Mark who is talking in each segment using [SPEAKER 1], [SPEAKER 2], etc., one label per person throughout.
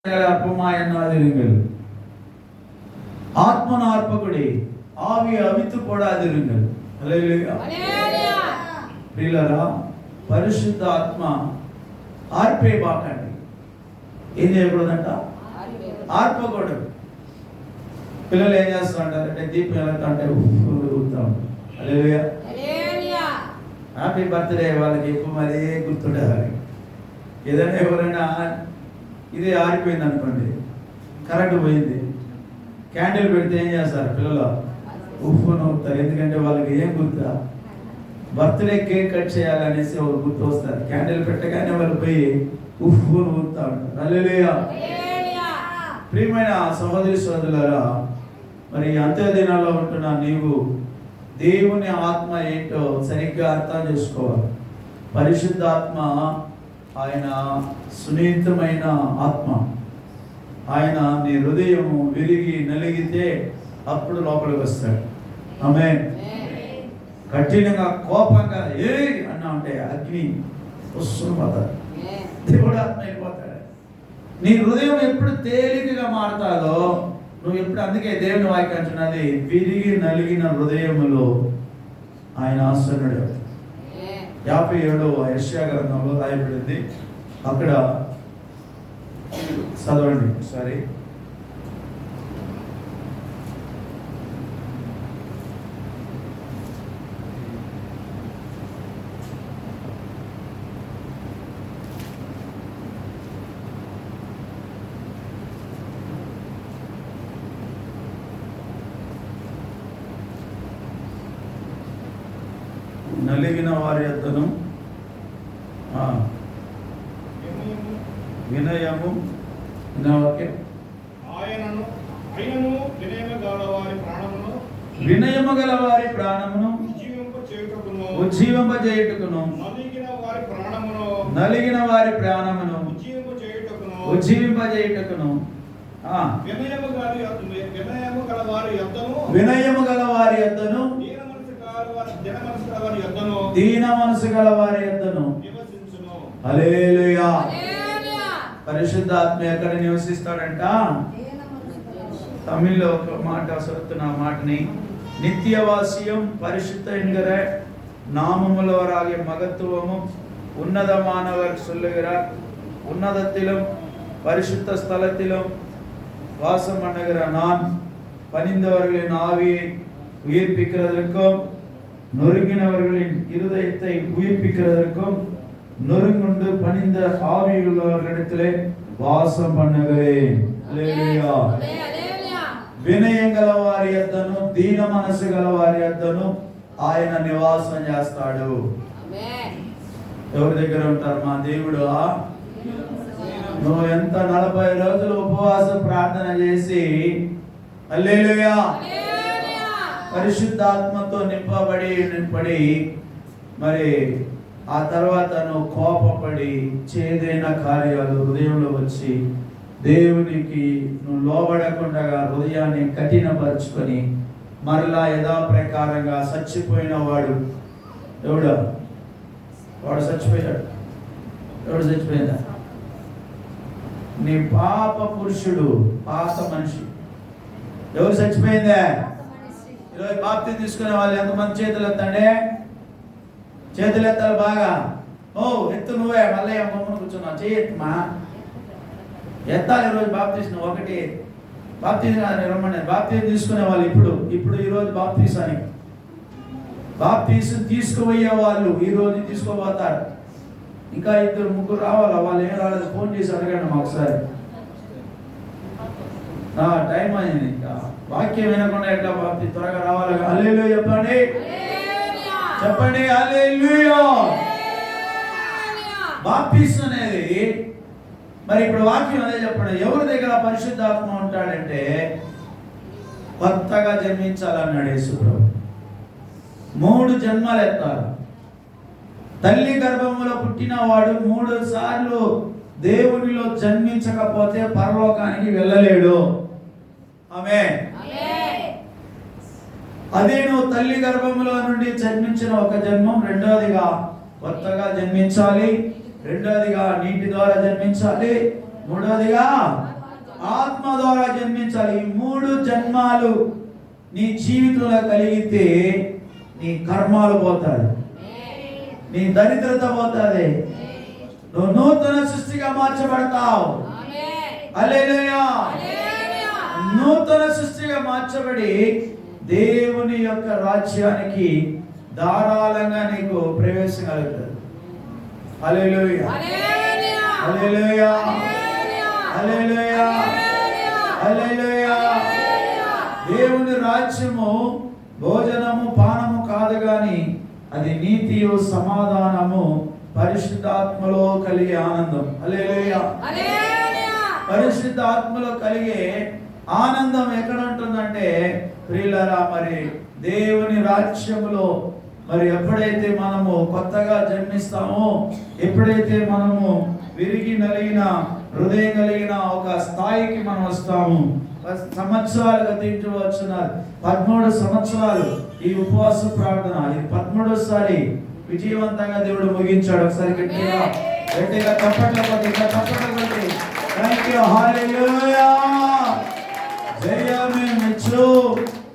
[SPEAKER 1] അപ്പമായെന്നാതിരുങ്ങൾ ആത്മനാർപ്പകുടി ആവി അവിത്തു പോടാതിരുങ്ങൾ. ప్రియులారా, పరిశుద్ధ ఆత్మ ఆర్పేయబాకండి. ఏం చేయకూడదంట? ఆర్పకూడదు. పిల్లలు ఏం చేస్తూ ఉంటారు అంటే దీపం ఎలా అంటే ఊగుతాం. హ్యాపీ బర్త్డే వాళ్ళకి ఎక్కువ మరీ గుర్తుండేవారు. ఏదైనా ఎవరైనా ఇదే ఆరిపోయింది అనుకోండి, కరెంటు పోయింది, క్యాండిల్ పెడితే ఏం చేస్తారు పిల్లలు? ఉప్పు నవ్వుతారు. ఎందుకంటే వాళ్ళకి ఏం గుర్తా? బర్త్డే కేక్ కట్ చేయాలనేసి ఒక గుర్తు వస్తారు. క్యాండిల్ పెట్టగానే వాళ్ళు పోయి ఉప్పు నవ్వుతా ఉంటారు. హల్లెలూయా. ప్రియమైన సహోదరి సోదరులారా, మరి అంత్య దినాల్లో ఉంటున్న నీవు దేవుని ఆత్మ ఏంటో సరిగ్గా అర్థం చేసుకోవాలి. పరిశుద్ధాత్మ ఆయన సున్నితమైన ఆత్మ. ఆయన నీ హృదయము విరిగి నలిగితే అప్పుడు లోపలికి వస్తాడు. ఆమేన్. కఠినంగా కోపంగా ఏ అన్నా ఉంటే అగ్ని వస్తుని పోతాడు, దేవుడు ఆత్మ వెళ్ళిపోతాడు. నీ హృదయం ఎప్పుడు తేలికగా మారుతాదో నువ్వు ఎప్పుడు, అందుకే దేవుని వాక్యం అంటున్నది, విరిగి నలిగిన హృదయములో ఆయన ఆసనుడు. 57వ యెషయా గ్రంథంలో రాయబడింది. అక్కడ చదవండి ఒకసారి. నలిగిన వారి యొద్దను వినయము వినయము గల వారి ప్రాణమును ఉజ్జీవింపజేయుటకును నలిగిన వారి ప్రాణమును ఉజ్జీవింపజేయుటకును వినయము గల వారి యొద్దను దీన మనసు గల వారి యొద్దను. హల్లెలూయా. పరిశుద్ధాత్మ ఎక్కడ నివసిస్తాడంట? తమిళ్లో ఒక మాట సొత్తున మాటని நித்தியவாசியம் பரிசுத்த என்கிற நாமமுள்ளவராகிய மகத்துவமும் உன்னதமானவர் சொல்லுகிறார். உன்னதத்திலும் பரிசுத்த ஸ்தலத்திலும் வாசம் பண்ணுகிற நான் பணிந்தவர்களின் ஆவியை உயிர்ப்பிக்கிறதற்கும் நொறுங்கினவர்களின் இருதயத்தை உயிர்ப்பிக்கிறதற்கும் நொறுங்குண்டு பணிந்த ஆவியுள்ளவர்களிடத்திலே வாசம் பண்ணுகிறேன். హల్లెలూయా. వినయం గల వారి యొద్దను దీన మనసు గల వారి యొద్దను ఆయన నివాసం చేస్తాడు. ఎవరి దగ్గర ఉంటారు? మా దేవుడు. నువ్వు ఎంత 40 రోజులు ఉపవాస ప్రార్థన చేసి హల్లెలూయా పరిశుద్ధాత్మతో నింపబడి మరి ఆ తర్వాత నువ్వు కోపపడి చేదైన కార్యాలు హృదయంలో వచ్చి దేవునికి నువ్వు లోబడకుండా హృదయాన్ని కఠినపరుచుకొని మరలా యథాప్రకారంగా చచ్చిపోయిన వాడు ఎవడు? వాడు చచ్చిపోయాడు. ఎవడు చచ్చిపోయిందా? నీ పాప పురుషుడు, పాత మనిషి. ఎవరు చచ్చిపోయిందే? ఈరోజు బాప్తిసం తీసుకునే వాళ్ళు ఎంతమంది చేతులు ఎత్తండి? చేతులు ఎత్తాలి బాగా. ఓ ఎత్తు నువ్వే. మళ్ళీ అమ్మమ్మను కూర్చున్నావు, చేయమ్మా ఎత్తాలి. ఈరోజు బాప్తిసం ఒకటి. బాప్తిసం రమ్మని బాప్తిసం తీసుకునే వాళ్ళు ఇప్పుడు ఈరోజు బాప్తిసం తీసుకుపోయే వాళ్ళు ఈరోజు తీసుకోబోతారు. ఇంకా 2-3 రావాలి. వాళ్ళు ఏం రాలేదు, ఫోన్ చేసి అడగండి మాకు ఒకసారి. టైం అయింది. ఇంకా వాక్యం వినకుండా ఎట్లా బాప్తి త్వరగా రావాలి. హల్లెలూయా చెప్పండి, చెప్పండి హల్లెలూయా. బాప్తిసం అనేది మరి ఇప్పుడు వాక్యం అదే చెప్పండి. ఎవరి దగ్గర పరిశుద్ధాత్మ ఉంటాడంటే కొత్తగా జన్మించాలన్నాడు యేసుప్రభు. 3 జన్మలు ఎత్తాలి. తల్లి గర్భములో పుట్టిన వాడు 3 సార్లు దేవునిలో జన్మించకపోతే పరలోకానికి వెళ్ళలేడు. ఆమేన్. అదే నువ్వు తల్లి గర్భములో నుండి జన్మించిన ఒక జన్మం. రెండోదిగా కొత్తగా జన్మించాలి. రెండోదిగా నీటి ద్వారా జన్మించాలి. మూడోదిగా ఆత్మ ద్వారా జన్మించాలి. ఈ 3 జన్మాలు నీ జీవితంలో కలిగితే నీ కర్మాలు పోతాయి, నీ దరిద్రత పోతుంది, నువ్వు నూతన సృష్టిగా మార్చబడతావు. హల్లెలూయా. నూతన సృష్టిగా మార్చబడి దేవుని యొక్క రాజ్యానికి ధారాళంగా నీకు ప్రవేశం కలుగుతుంది. హల్లెలూయా, హల్లెలూయా, హల్లెలూయా, హల్లెలూయా. దేవుని రాజ్యము భోజనము పానము కాదు గాని అది నీతియు సమాధానము పరిశుద్ధాత్మలో కలిగే ఆనందం. హల్లెలూయా. పరిశుద్ధాత్మలో కలిగే ఆనందం ఎక్కడ ఉంటుందంటే ప్రియులారా, మరి దేవుని రాజ్యములో మరి ఎప్పుడైతే మనము కొత్తగా జన్మిస్తామో, ఎప్పుడైతే మనము విరిగి నలిగిన హృదయం కలిగిన ఒక స్థాయికి మనం వస్తాము. సంవత్సరాలు గతించవచ్చున్నారు. 13 సంవత్సరాలు ఈ ఉపవాస ప్రార్థన, ఇది 13వసారి విజయవంతంగా దేవుడు ముగించాడు. ఒకసారి గట్టిగా గట్టిగా తప్పట్ల కొట్టి థ్యాంక్ యూ. హల్లెలూయా. జయమిచ్చు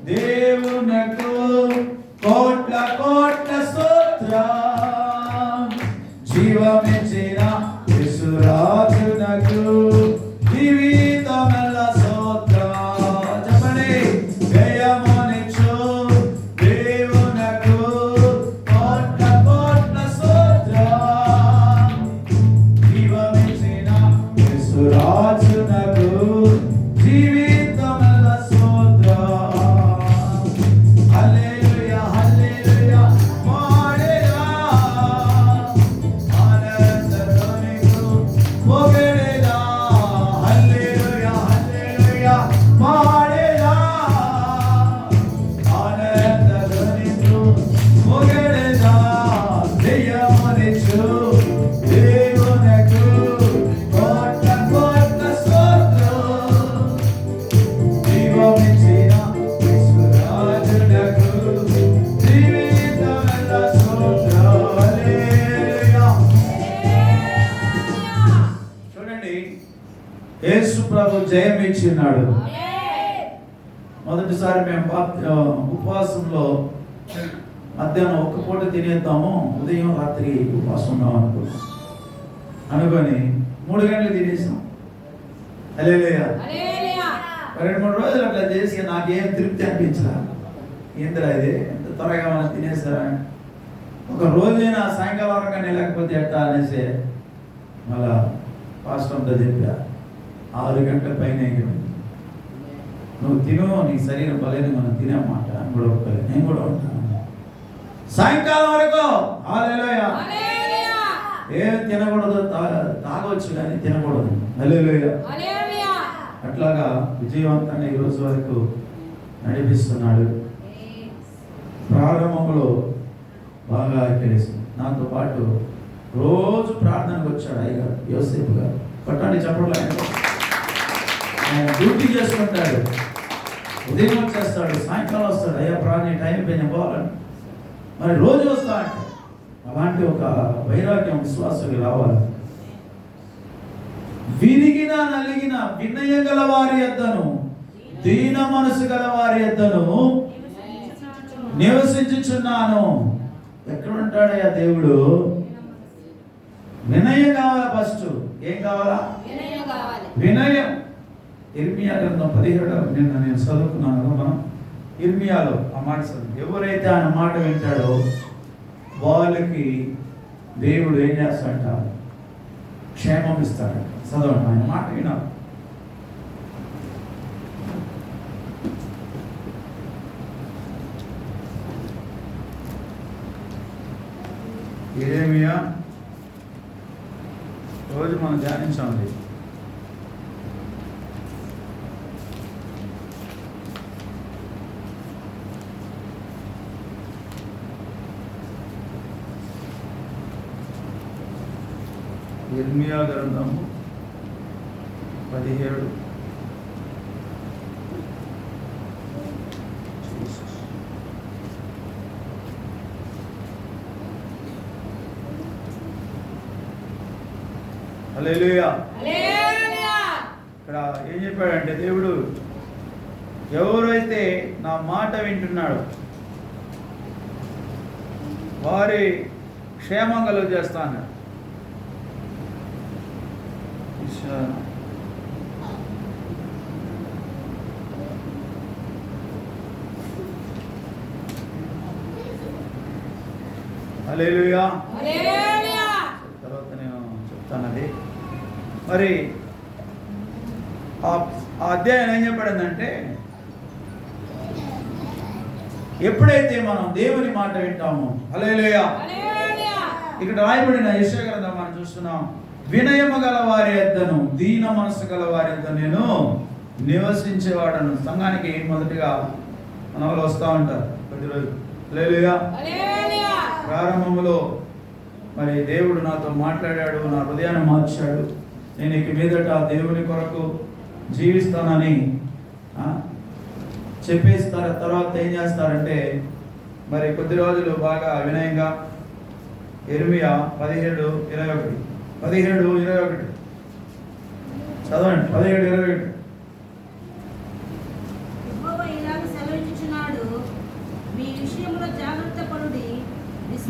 [SPEAKER 1] దేవునకు కోట్ల కోట్ల స్తోత్రం. జీవమిచ్చిన యేసురాజునకు జీవితమెల్ల స్తోత్రం. చెప్పండి. జయమునిచ్చు దేవునకు కోట్ల కోట్ల స్తోత్రం. జీవమిచ్చిన యేసురాజునకు జీవితమెల్ల స్తోత్రం. హల్లెలూయా, హల్లెలూయా. పాడేలా ఆనందధ్వనితో పొగడేలా. హల్లెలూయా, హల్లెలూయా. పాడేలా ఆనందధ్వనితో పొగడేలా. జయమునిచ్చు దేవునకు కోట్ల కోట్ల స్తోత్రం. జీవమిచ్చిన యేసురాజునకు జీవితమెల్ల స్తోత్రం. హల్లెలూయా. చూడండి, యేసు ప్రభు జయం ఇచ్చినాడు. మొదటిసారి మేము ఉపవాసంలో మధ్యాహ్నం 1 పూట తినేద్దాము, ఉదయం రాత్రి ఉపవాసం ఉన్నాం అనుకొని 3 గంటలు తినేసాం. హల్లెలూయా. 2-3 రోజులు అట్లా చేసి నాకేం తృప్తి అనిపించలా. ఏందిరా ఇది, ఎంత త్వరగా మనం తినేసారా, ఒక రోజైనా సాయంకాలం వరకు లేకపోతే ఎట్టా అనేసి మళ్ళా పాస్టర్తో చెప్పా. 6 గంటల పైన నువ్వు తిను, నీ శరీరం బలేని మనం తినేమాట అని కూడా ఒప్పుకోలేదు. నేను కూడా ఉంటాను సాయంకాలం వరకు. హల్లెలూయా. ఏం తినకూడదు, తాగవచ్చు కానీ తినకూడదు. హల్లెలూయా. అట్లాగా విజయవంతంగా ఈ రోజు వరకు నడిపిస్తున్నాడు. ప్రారంభంలో బాగా తెలిసి నాతో పాటు రోజు ప్రార్థనకు వచ్చాడు అయ్యగారు యోసేపు గారు. కొట్టండి చెప్పడం. ఆయన డ్యూటీ చేసుకుంటాడు. ఉదయం వచ్చేస్తాడు, సాయంకాలం వస్తాడు. అయ్యా ప్రాణి టైం పైన పోవాలని మరి రోజు వస్తా అంటే అలాంటి ఒక వైరాగ్యం విశ్వాసుకి రావాలి. విరిగిన నలిగిన వినయ గల వారి యొద్దను దీన మనసు గల వారి యొద్దను నివసించుచున్నాను. ఎక్కడ ఉంటాడయ్యా దేవుడు? వినయం కావాలా. ఫస్ట్ ఏం కావాలా? వినయం. ఇర్మియా గ్రంథం 17 నిన్న నేను చదువుకున్నాను కదా మనం. ఇర్మియాలో ఆ మాట చదువు. ఎవరైతే ఆయన మాట వింటాడో వాళ్ళకి దేవుడు ఏం చేస్తాడంట? క్షేమం ఇస్తాడంట. చదవండి, ఆయన మాట వినాలి. ఇర్మియా రోజు మనం ధ్యానించాలి. ఇర్మియా గ్రంథము 17. హల్లెలూయా. ఇక్కడ ఏం చెప్పాడంటే దేవుడు, ఎవరైతే నా మాట వింటున్నాడో వారి క్షేమం కలుగ చేస్తా అన్నాడు. హల్లెలూయా. తర్వాత నేను చెప్తానది. మరి ఆ అధ్యాయం ఏం చెప్పాడంటే, ఎప్పుడైతే మనం దేవుని మాట వింటామో, హల్లెలూయా, ఇక్కడ రాయబడిన యెషయా గ్రంథం మనం చూస్తున్నాం, వినయము గల వారి యొద్దను దీన మనసు గల వారి యొద్ద నేను నివసించేవాడను. సంఘానికి మొదటిగా మన వాళ్ళు వస్తూ ఉంటారు ప్రతిరోజు. హల్లెలూయా. ప్రారంభంలో మరి దేవుడు నాతో మాట్లాడాడు, నా హృదయాన్ని మార్చాడు, నేను ఇక మీదట దేవుని కొరకు జీవిస్తానని చెప్పేస్తారు. తర్వాత ఏం చేస్తారంటే, మరి కొద్ది రోజులు బాగా వినయంగా ఇర్మియా 17:21 చదవండి. 17:21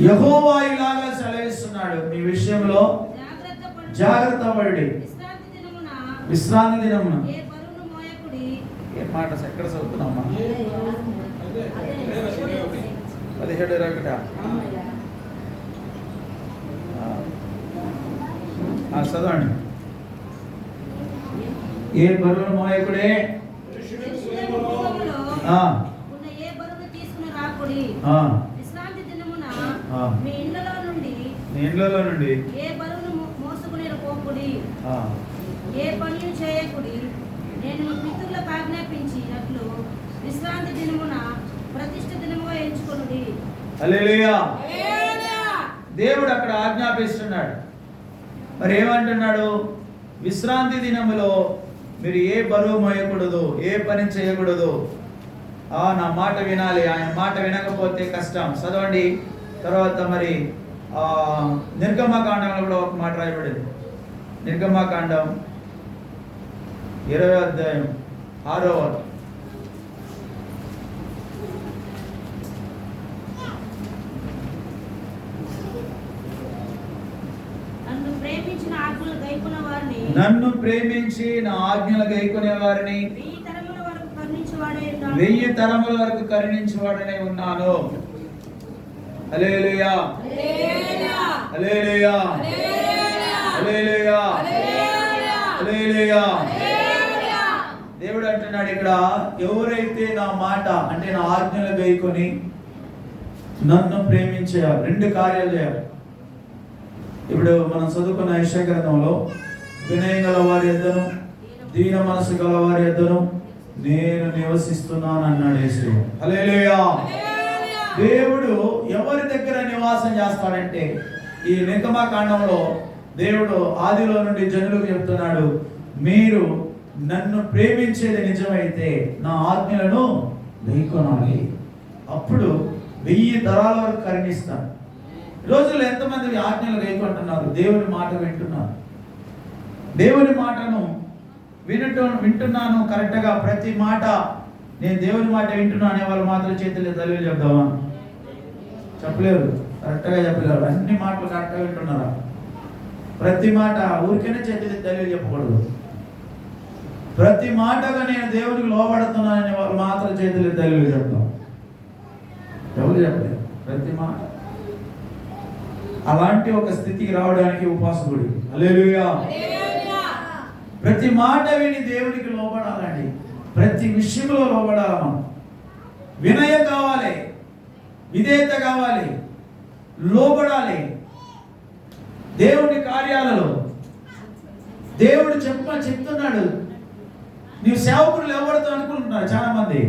[SPEAKER 1] యెహోవా ఇలాగా సెలవిస్తున్నాడు, మీ విషయంలో జాగ్రత్త పడి విశ్రాంతి దినమున ఏ మాట ఎక్కడ చదువుతున్నామా? 17:21 చదవండి. ఏ బరువును మోయకుడే మీ ఇండ్లలో నుండి
[SPEAKER 2] ఏ బరువును మోసుకుని పోకుడి, ఏ పనులు చేయకుడి. నేను మీ పితరులకు ఆజ్ఞాపించినట్లు విశ్రాంతి దినమున ప్రతిష్ఠ దినముగా ఎంచుకొనుడి.
[SPEAKER 1] హల్లెలూయా. దేవుడు అక్కడ ఆజ్ఞాపిస్తున్నాడు. మరి ఏమంటున్నాడు? విశ్రాంతి దినములో మీరు ఏ బరువు మోయకూడదు, ఏ పని చేయకూడదు. నా మాట వినాలి. ఆయన మాట వినకపోతే కష్టం. చదవండి. తర్వాత మరి నిర్గమకాండంలో కూడా ఒక మాట రాయబడింది. నిర్గమకాండం 20వ అధ్యాయం 6వ నన్ను ప్రేమించి నా ఆజ్ఞలు గైకొనే వారిని 1000 తరముల వరకు కరుణించువాడనే ఉన్నాను. హల్లెలూయా. హల్లెలూయా. హల్లెలూయా. హల్లెలూయా. దేవుడు అంటున్నాడు ఇక్కడ, ఎవరైతే నా మాట అంటే నా ఆజ్ఞలు గైకొని నన్ను ప్రేమించేయాలి, 2 కార్యాలు చేయాలి. ఇప్పుడు మనం చదువుకున్న యెషయా గ్రంథంలో వినయం గల వారి యొద్దను దీన మనసు గల వారి యొద్దను నేను నివసిస్తున్నాను అన్నాడు యేసయ్య. హల్లెలూయా. దేవుడు ఎవరి దగ్గర నివాసం చేస్తాడంటే, ఈ నిర్గమకాండంలో దేవుడు ఆదిలో నుండి జనులకు చెప్తున్నాడు, మీరు నన్ను ప్రేమించేది నిజమైతే నా ఆజ్ఞలను గైకొనాలి, అప్పుడు 1000 తరాల వరకు కరుణిస్తాను. రోజుల్లో ఎంతమంది ఆజ్ఞలు గైకొంటున్నారు? దేవుని మాట వింటున్నారు. దేవుని మాటను వింటున్నాను కరెక్ట్గా, ప్రతి మాట నేను దేవుని మాట వింటున్నాను అనే వాళ్ళు మాత్రం చేతులు తల్లి చెప్దామా? చెప్పలేరు, కరెక్ట్గా చెప్పలేరు. అన్ని మాటలు కరెక్ట్గా వింటున్నారా? ప్రతి మాట ఊరికైనా చేతులు తల్లి చెప్పకూడదు. ప్రతి మాటగా నేను దేవునికి లోబడుతున్నానని వాళ్ళు మాత్రం చేతులు తల్లి చెప్తాం. ఎవరు చెప్పలేరు ప్రతి మాట. అలాంటి ఒక స్థితికి రావడానికి ఉపాసకుడు. హల్లెలూయా. ప్రతి మాట విని దేవునికి లోబడాలండి. ప్రతి విషయంలో లోబడాలి. మనం వినయం కావాలి, విధేయత కావాలి, లోబడాలి. దేవుని కార్యాలలో దేవుడు చెప్తున్నాడు. నీవు సేవకుడు లోబడతావు అనుకుంటున్నారు చాలా మంది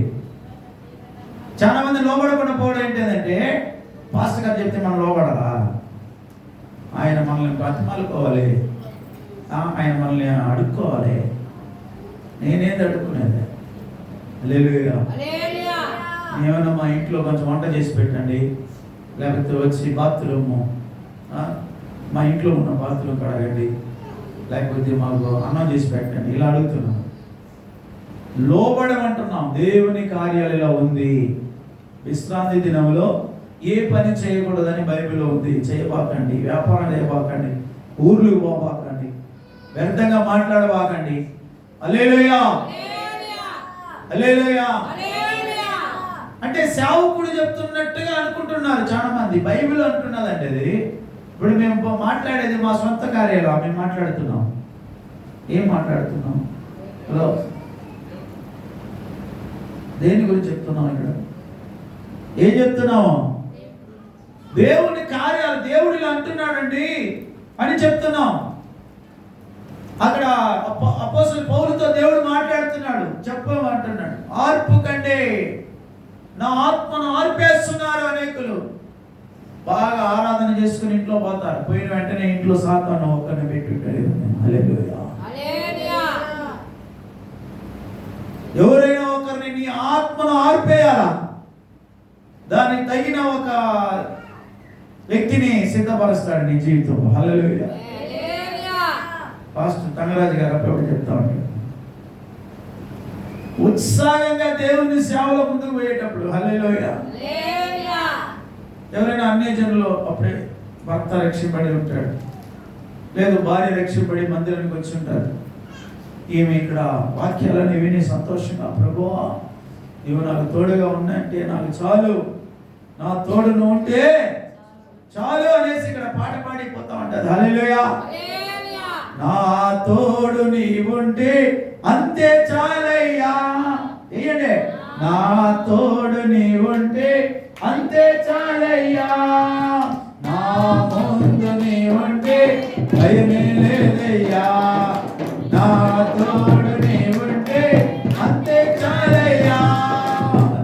[SPEAKER 1] లోబడకుండా పోవడం ఏంటంటే, పాస్టర్ గారు చెప్తే మనం లోబడాలా, ఆయన మనల్ని బతిమాలుకోవాలి, ఆయన మనల్ని అడుక్కోవాలి. నేనేది అడుక్కునేది? హల్లెలూయా. ఏమన్నా మా ఇంట్లో కొంచెం వంట చేసి పెట్టండి, లేకపోతే వచ్చి బాత్రూము, మా ఇంట్లో ఉన్న బాత్రూమ్ కడగండి, లేకపోతే మాకు అన్నం చేసి పెట్టండి, ఇలా అడుగుతున్నాం. లోబడమంటున్నాం. దేవుని కార్యాలు ఇలా ఉంది. విశ్రాంతి దినంలో ఏ పని చేయకూడదని బైబిల్లో ఉంది. చేయబాకండి, వ్యాపారం చేయబాకండి, ఊర్లు పోబాకండి, వ్యర్థంగా మాట్లాడబాకండి. హల్లెలూయా, హల్లెలూయా. అంటే సేవకుడు చెప్తున్నట్టుగా అనుకుంటున్నారు చాలా మంది. బైబిల్ అంటున్నదండి అది. ఇప్పుడు మేము మాట్లాడేది మా సొంత కార్యాలు మేము మాట్లాడుతున్నాం. ఏం మాట్లాడుతున్నాం? హలో, దేని గురించి చెప్తున్నాం? ఇక్కడ ఏం చెప్తున్నాము? దేవుని కార్యాలు దేవుడు ఇలా అంటున్నాడండి అని చెప్తున్నాం. అక్కడ అపోస్తలుడు పౌలుతో దేవుడు మాట్లాడుతున్నాడు, చెప్పమంటున్నాడు. ఆర్పు కండి, నా ఆత్మను ఆర్పేస్తున్నారు అనేకులు. బాగా ఆరాధన చేసుకుని ఇంట్లో పోతారు, పోయిన వెంటనే ఇంట్లో సాతాను ఒక్కరిని పెట్టి. హల్లెలూయా. ఎవరైనా ఒకరిని నీ ఆత్మను ఆర్పేయాలా, దానికి తగిన ఒక వ్యక్తిని సిద్ధపరుస్తాడు నీ జీవితంలో. హల్లెలూయా. పాస్టర్ తంగరాజు గారు అప్పుడు చెప్తా ఉంటాడు, ఉత్సాహంగా దేవుని సేవలో ముందుకు పోయేటప్పుడు. హల్లెలూయా. ఎవరైనా అన్యజనులు అప్పుడే భర్త రక్షింపడి ఉంటాడు, లేదు భార్య రక్షింపడి మందిరానికి వచ్చి ఉంటారు. ఈమె ఇక్కడ వాక్యాలను విని సంతోషంగా, ప్రభువా నీవు నాకు తోడుగా ఉన్నంటే నాకు చాలు, నా తోడు నువ్వు ఉంటే చాలు అనేసి ఇక్కడ పాట పాడిపోతా ఉంటుంది. హల్లెలూయా. నా తోడు నీవుంటే అంతే చాలయ్యా. ఏంటంటే నా తోడు నీవుంటే అంతే చాలయ్యా, నా ముందు నీవుంటే భయమే లేదయ్యా, నా తోడు నీవుంటే అంతే చాలయ్యా,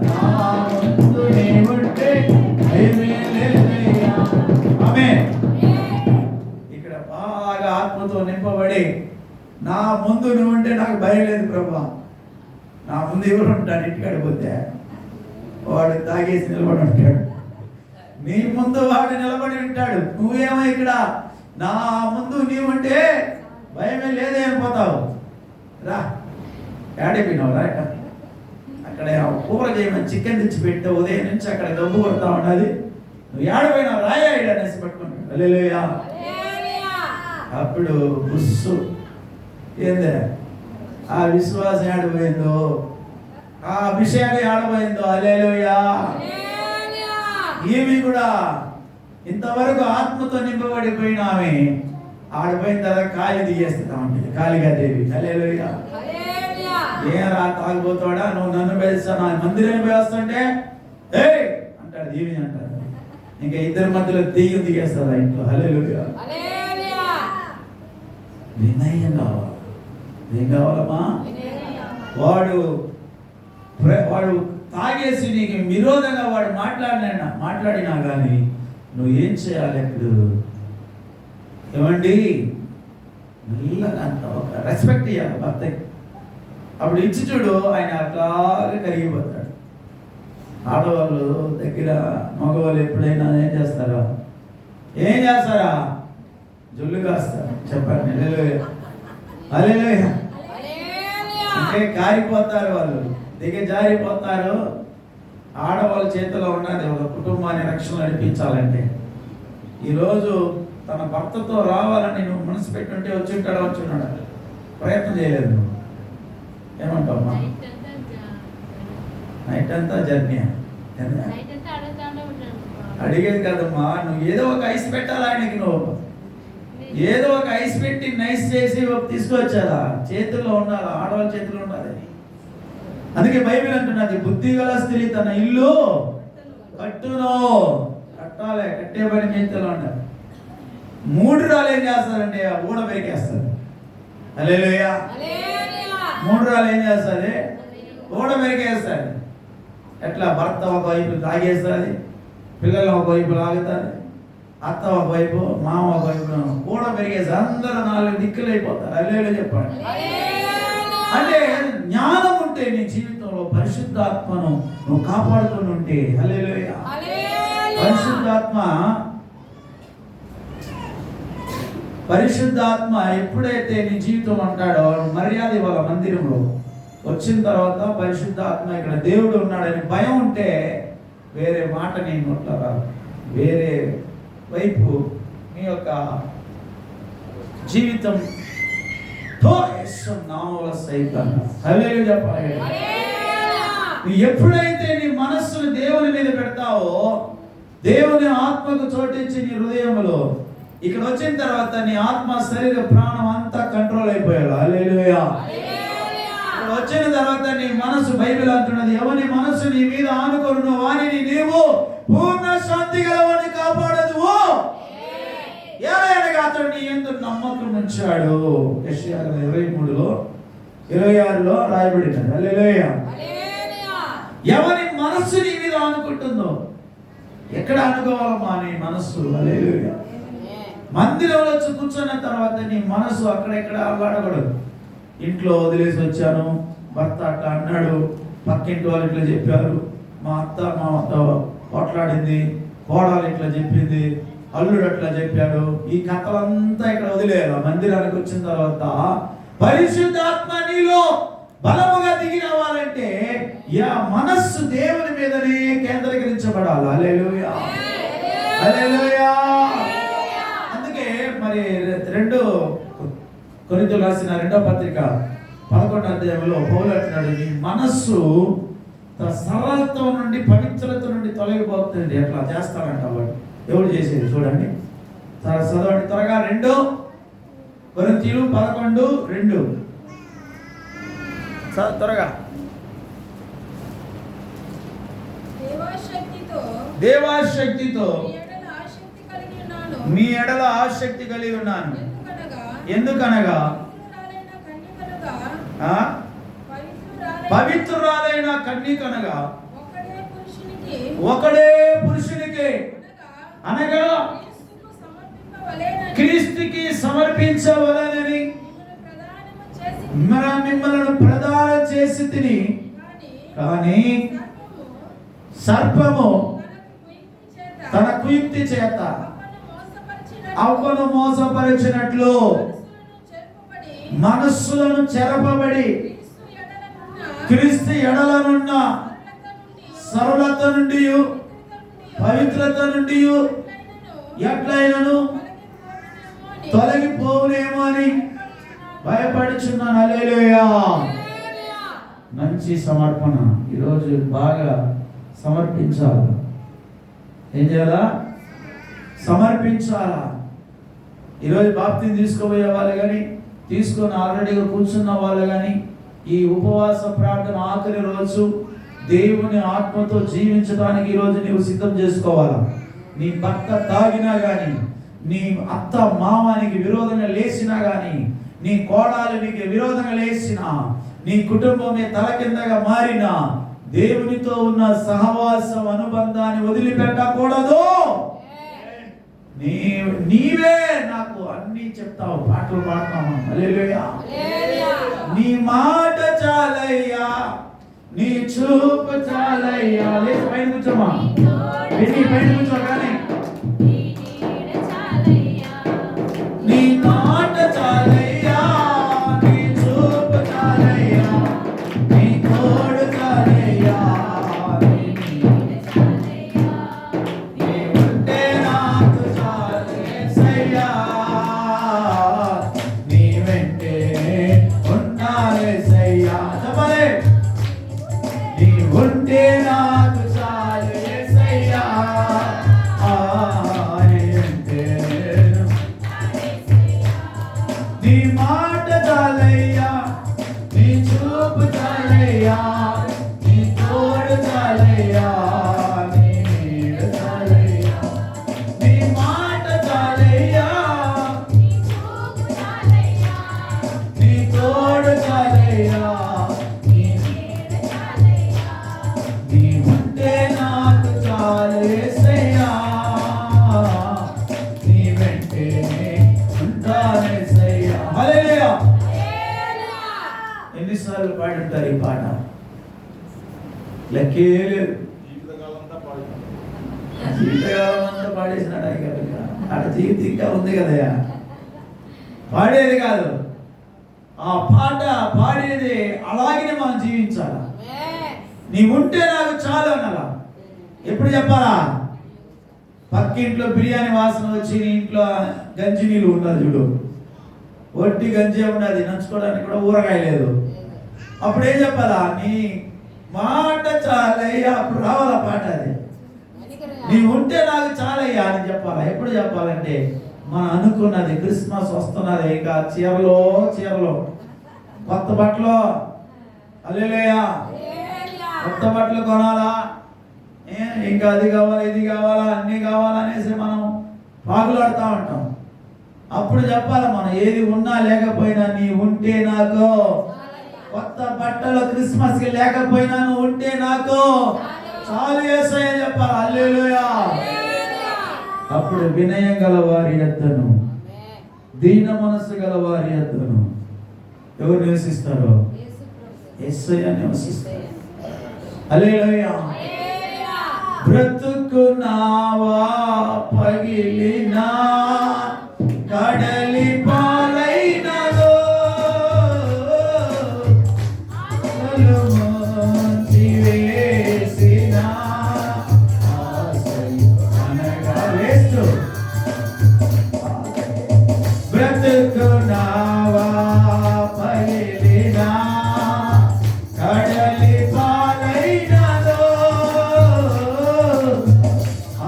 [SPEAKER 1] నా ముందు నీవుంటే భయమే లేదయ్యా. ఆమేన్. ఇక్కడ బాగా ఆత్మతో నింపబడి, నా ముందు నువ్వు ఉంటే నాకు భయం లేదు ప్రభువా. నా ముందు ఎవరు ఉంటాడు? ఇంటికాడికి పోతే వాడు తాగేసి నిలబడి ఉంటాడు, నీ ముందు వాడు నిలబడి ఉంటాడు. నువ్వేమో ఇక్కడ నా ముందు నీవుంటే భయమే లేదే అనిపోతావు. రా, ఏడైపోయినావు రా. అక్కడ కూర చేయమని చికెన్ తెచ్చి పెట్టే ఉదయం నుంచి అక్కడ గబ్బు కొడతా ఉన్నది. నువ్వు ఏడపోయినావు రాయా అనేసి పట్టుకుంటాడు. హల్లెలూయా. అప్పుడు బుస్సు ఏందే ఆ విశ్వాసం ఏడపోయిందో, ఆ అభిషేకం ఏడపోయిందో. హల్లెలూయా. ఈమె కూడా ఇంతవరకు ఆత్మతో నింపబడిపోయిన ఆమె ఆడిపోయిన తర్వాత కాలి తీయేస్తా ఉంటుంది, కాళిగా దేవి. హల్లెలూయా. ఏం రా తాగిపోతాడా, నువ్వు నన్ను వేస్తాను మందిరాన్ని వేస్తుంటే ఏ అంటాడు, దీవి అంటాడు. ఇంకా ఇద్దరి మధ్యలో దెయ్యం దిగేస్తాడు ఆ ఇంట్లో. హల్లెలూయా. వినయం కావాలి. ఏం కావాలమ్మా? వాడు తాగేసి నీకు విరోధంగా వాడు మాట్లాడినా కానీ నువ్వు ఏం చేయాలి? ఇప్పుడు ఏమండి మెల్లగా అంత ఒక రెస్పెక్ట్ ఇవ్వాలి భర్తకి. అప్పుడు ఇచ్చి చూడు, ఆయన అట్లాగే కరిగిపోతాడు. ఆడవాళ్ళు దగ్గర మగవాళ్ళు ఎప్పుడైనా ఏం చేస్తారా? జొల్లు కాస్తారు. చెప్పండి. హల్లెలూయా. హల్లెలూయా. అంటే కారిపోతారు, వాళ్ళు దిగజారిపోతారు. ఆడవాళ్ళ చేతిలో ఉన్నది ఒక కుటుంబాన్ని రక్షణ నడిపించాలంటే. ఈరోజు తన భర్తతో రావాలని నువ్వు మనసు పెట్టుంటే వచ్చున్నాడు, ప్రయత్నం చేయలేదు నువ్వు. ఏమంటావమ్మా? నైట్ అంతా జర్నీ అడిగేది కదమ్మా. నువ్వు ఏదో ఒక ఐస్ పెట్టాలి ఆయనకి, నువ్వు ఏదో ఒక ఐస్ పెట్టి నైస్ చేసి తీసుకొచ్చారా? చేతుల్లో ఉండాలి, ఆడవాళ్ళ చేతుల్లో ఉండాలి. అందుకే బైబిల్ అంటున్నది, బుద్ధి గల స్త్రీ తన ఇల్లు కట్టును. కట్టాలి, కట్టే పని చేతిలో ఉండాలి. 3 రాళ్ళు ఏం చేస్తారంటే ఊడ పెరికేస్తారు. హల్లెలూయా. 3 రాళ్ళు ఏం చేస్తుంది? ఊడ పెరికేస్తుంది. ఎట్లా? భర్త ఒకవైపు తాగేస్తుంది, పిల్లలు ఒకవైపు లాగుతారు, అత్త ఒకవైపు, మామ ఒకవైపు కూడా పెరిగేసి అందరూ 4 దిక్కులు అయిపోతారు. హల్లెలూయా చెప్పండి. అంటే జ్ఞానం ఉంటే నీ జీవితంలో పరిశుద్ధాత్మను నువ్వు కాపాడుకుని ఉంటే. హల్లెలూయా. పరిశుద్ధాత్మ పరిశుద్ధాత్మ ఎప్పుడైతే నీ జీవితం అంటాడో మర్యాద ఇవ్వాలి. మందిరంలో వచ్చిన తర్వాత పరిశుద్ధాత్మ ఇక్కడ దేవుడు ఉన్నాడని భయం ఉంటే వేరే మాట నీ నోట్ల రాదు. వేరే వైపు నీ యొక్క జీవితం చెప్పాలి. ఎప్పుడైతే నీ మనస్సును దేవుని మీద పెడతావో, దేవుని ఆత్మకు చోటించి నీ హృదయంలో, ఇక్కడ వచ్చిన తర్వాత నీ ఆత్మ శరీర ప్రాణం అంతా కంట్రోల్ అయిపోయాడు. హల్లెలూయా. ఇక్కడ వచ్చిన తర్వాత నీ మనసు, బైబిల్ అంటున్నది, ఎవని మనసు నీ మీద ఆనుకొనునో వానిని నీవు పూర్ణ శాంతి గలవాని కాపాడదు. ఏలయనగా అతడు నీ యందు నమ్మకం ఉంచాడు. యెషయా 23:26 రాయబడినది. హల్లెలూయా. ఎవరి మనస్సు నీ మీద ఆనుకుంటుందో, ఎక్కడ అనుకోవాలమ్మా నీ మనస్సు? హల్లెలూయా. మందిరంలో వచ్చి కూర్చున్న తర్వాత నీ మనసు అక్కడెక్కడ అల్లాడకూడదు. ఇంట్లో వదిలేసి వచ్చాను, భర్త అట్లా అన్నాడు, పక్కింటి వాళ్ళు ఇట్లా చెప్పారు, మా అత్త పోట్లాడింది, కోడలు ఇట్లా చెప్పింది, అల్లుడు అట్లా చెప్పాడు, ఈ కథలంతా ఇక్కడ వదిలేయాలి. మందిరానికి వచ్చిన తర్వాత పరిశుద్ధాత్మ నీలో బలముగా దిగి రావాలంటే మనస్సు దేవుని మీదనే కేంద్రీకరించబడాలి. హల్లెలూయా. హల్లెలూయా. అందుకే మరి 2 కొరింథీయులకు రాసిన 2వ పత్రిక 11వ అధ్యాయంలో పౌలు అంటున్నాడు, నీ మనస్సు సరళత్వం నుండి, పవిత్రత నుండి తొలగిపోతుంది. ఎట్లా చేస్తాడంట వాడు. ఎవరు చేసేది చూడండి, చదవండి త్వరగా. 2 కొరింథీయులు 11:2 త్వరగా. దేవాశక్తితో మీ ఎడల ఆసక్తి కలిగి ఉన్నాను. ఎందుకనగా పవిత్రురాలైన కన్యకనగా ఒకడే పురుషునికి అనగా క్రీస్తుకి సమర్పించవలెనని మిమ్మల్ని ప్రదానం చేసి తిని, కానీ సర్పము తన కుయుక్తి చేత అవ్వను మోసపరిచినట్లు మనస్సులను చెరపబడి క్రీస్తు ఎడలనున్న సరళత నుండి, పవిత్రత నుండి ఎట్లయినను తొలగిపోవునేమో అని భయపడుచున్నాను. హల్లెలూయా. మంచి సమర్పణ ఈరోజు బాగా సమర్పించాలి. ఏం చేయాలా? సమర్పించాలా. ఈరోజు బాప్తిని తీసుకోబోయే వాళ్ళు కానీ, తీసుకొని ఆల్రెడీగా కూర్చున్న వాళ్ళు కానీ, ఈ ఉపవాస ప్రార్థన ఆఖరి రోజు దేవుని ఆత్మతో జీవించడానికి ఈరోజు నీవు సిద్ధం చేసుకోవాలా. నీ భర్త తాగినా కానీ, నీ అత్త మామానికి విరోధంగా లేచినా కానీ, నీ కోడలు నీకు విరోధంగా లేచినా, నీ కుటుంబమే తల కిందగా మారినా, దేవునితో ఉన్న సహవాసం అనుబంధాన్ని వదిలిపెట్టకూడదు. నీవే నాకు అన్ని చెప్తావు, పాటలు పాడతాము. హల్లెలూయా. నీ మాట చాలయ్యా, నీ చూపు చాలయ్యా. లేచి పైన కూర్చోమా, పైన కూర్చో. కానీ నీ మాట చాలయ్యా, నీ చూపు చాలయ్యా, నీ తోడు చాలయ్యా, నీవుంటే నాకు చాలేసయ్యా, నీ వెంటే ఉన్నాలేసయ్యా. చెప్పలే, నీవుంటే నాకు చాలేసయ్యా, నీ మాట చాలయ్యా, నీ చూపు చాలయ్యా, నీ తోడు చాలయ్యా, నీ నీడ చాలయ్యా. నీ మాట చాలయ్యా, నీ తోడు చాలయ్యా, నీ ఉంటే నాకు చాలేసయ్యా, నీ వెంటే ఉంటానేసయ్యా. హల్లెలూయా. ఎన్నిసార్లు పాడుంటారు ఈ పాట? లెక్కే లేదు. జీవితకాలం అంతా పాడేసినాడు. ఆడ జీవితం ఇంకా ఉంది కదయా. పాడేది కాదు, ఆ పాట పాడేది అలాగే మనం జీవించాలి. నీ ఉంటే నాకు చాలు అనాలా. ఎప్పుడు చెప్పాలా? పక్కింట్లో బిర్యానీ వాసన వచ్చి నీ ఇంట్లో గంజి నీళ్ళు ఉన్నది చూడు, ఒట్టి గంజి ఉన్నది, నంచుకోవడానికి కూడా ఊరగాయ లేదు, అప్పుడు ఏం చెప్పాలా? నీ మాట చాలయ్యా. అప్పుడు రావాలా పాట అది. నీ ఉంటే నాకు చాలయ్యా అని చెప్పాలా. ఎప్పుడు చెప్పాలంటే మనం అనుకున్నది, క్రిస్మస్ వస్తున్నది, ఇంకా చీరలో కొత్త బట్టలు, హల్లెలూయా, కొత్త బట్టలు కొనాలా, ఇంకా అది కావాలా ఇది కావాలా అన్నీ కావాలా అనేసి మనం పాగులాడుతూ ఉంటాం. అప్పుడు చెప్పాలి మనం, ఏది ఉన్నా లేకపోయినా నీ ఉంటే నాకు, కొత్త బట్టలు క్రిస్మస్కి లేకపోయినా నువ్వు ఉంటే నాకు చాలు యేసయ్య చెప్పాలి. హల్లెలూయా. అప్పుడు వినయం గల వారి యొద్దను, దీన మనసు గల వారి యొద్దను ఎవరు నివసిస్తారో? యేసయ్య నివసిస్తారు. హల్లెలూయా. బ్రతుకునావా పగిలినా కడలి పాలైనదో, వేసిన అనగా వేస్తూ బ్రతుకునావా పగిలినా కడలి పాలైనదో,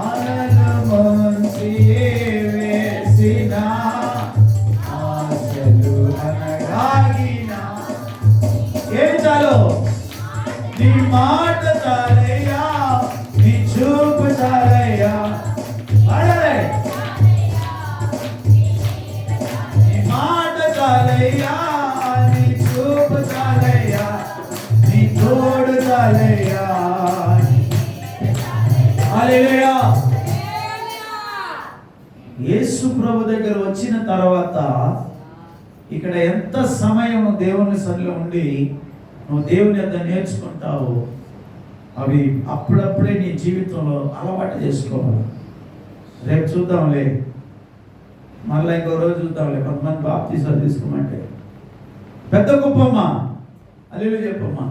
[SPEAKER 1] అలలు ముంచి వేసిన ఆశలు అనగాగిన. ఏం చాలు? నీ మాట చాలయ్యా, నీ చూపు చాలయ్యా. నీ మాట చాలయ్యా, నీ చూపు చాలయ్యా, నీ తోడు చాలయ్యా. హల్లెలూయా. యేసు ప్రభు దగ్గర వచ్చిన తర్వాత ఇక్కడ ఎంత సమయం దేవుని సన్నిధిలో ఉండి నువ్వు దేవుని యొద్ద నేర్చుకుంటావు, అవి అప్పుడప్పుడే నీ జీవితంలో అలవాటు చేసుకోవాలి. రేపు చూద్దాంలే, మళ్ళీ ఇంకో రోజు చూద్దాంలే. కొంతమంది బాప్తీసాలు తీసుకోమంటే పెద్ద గొప్పమ్మా హల్లెలూయా చెప్పమ్మా.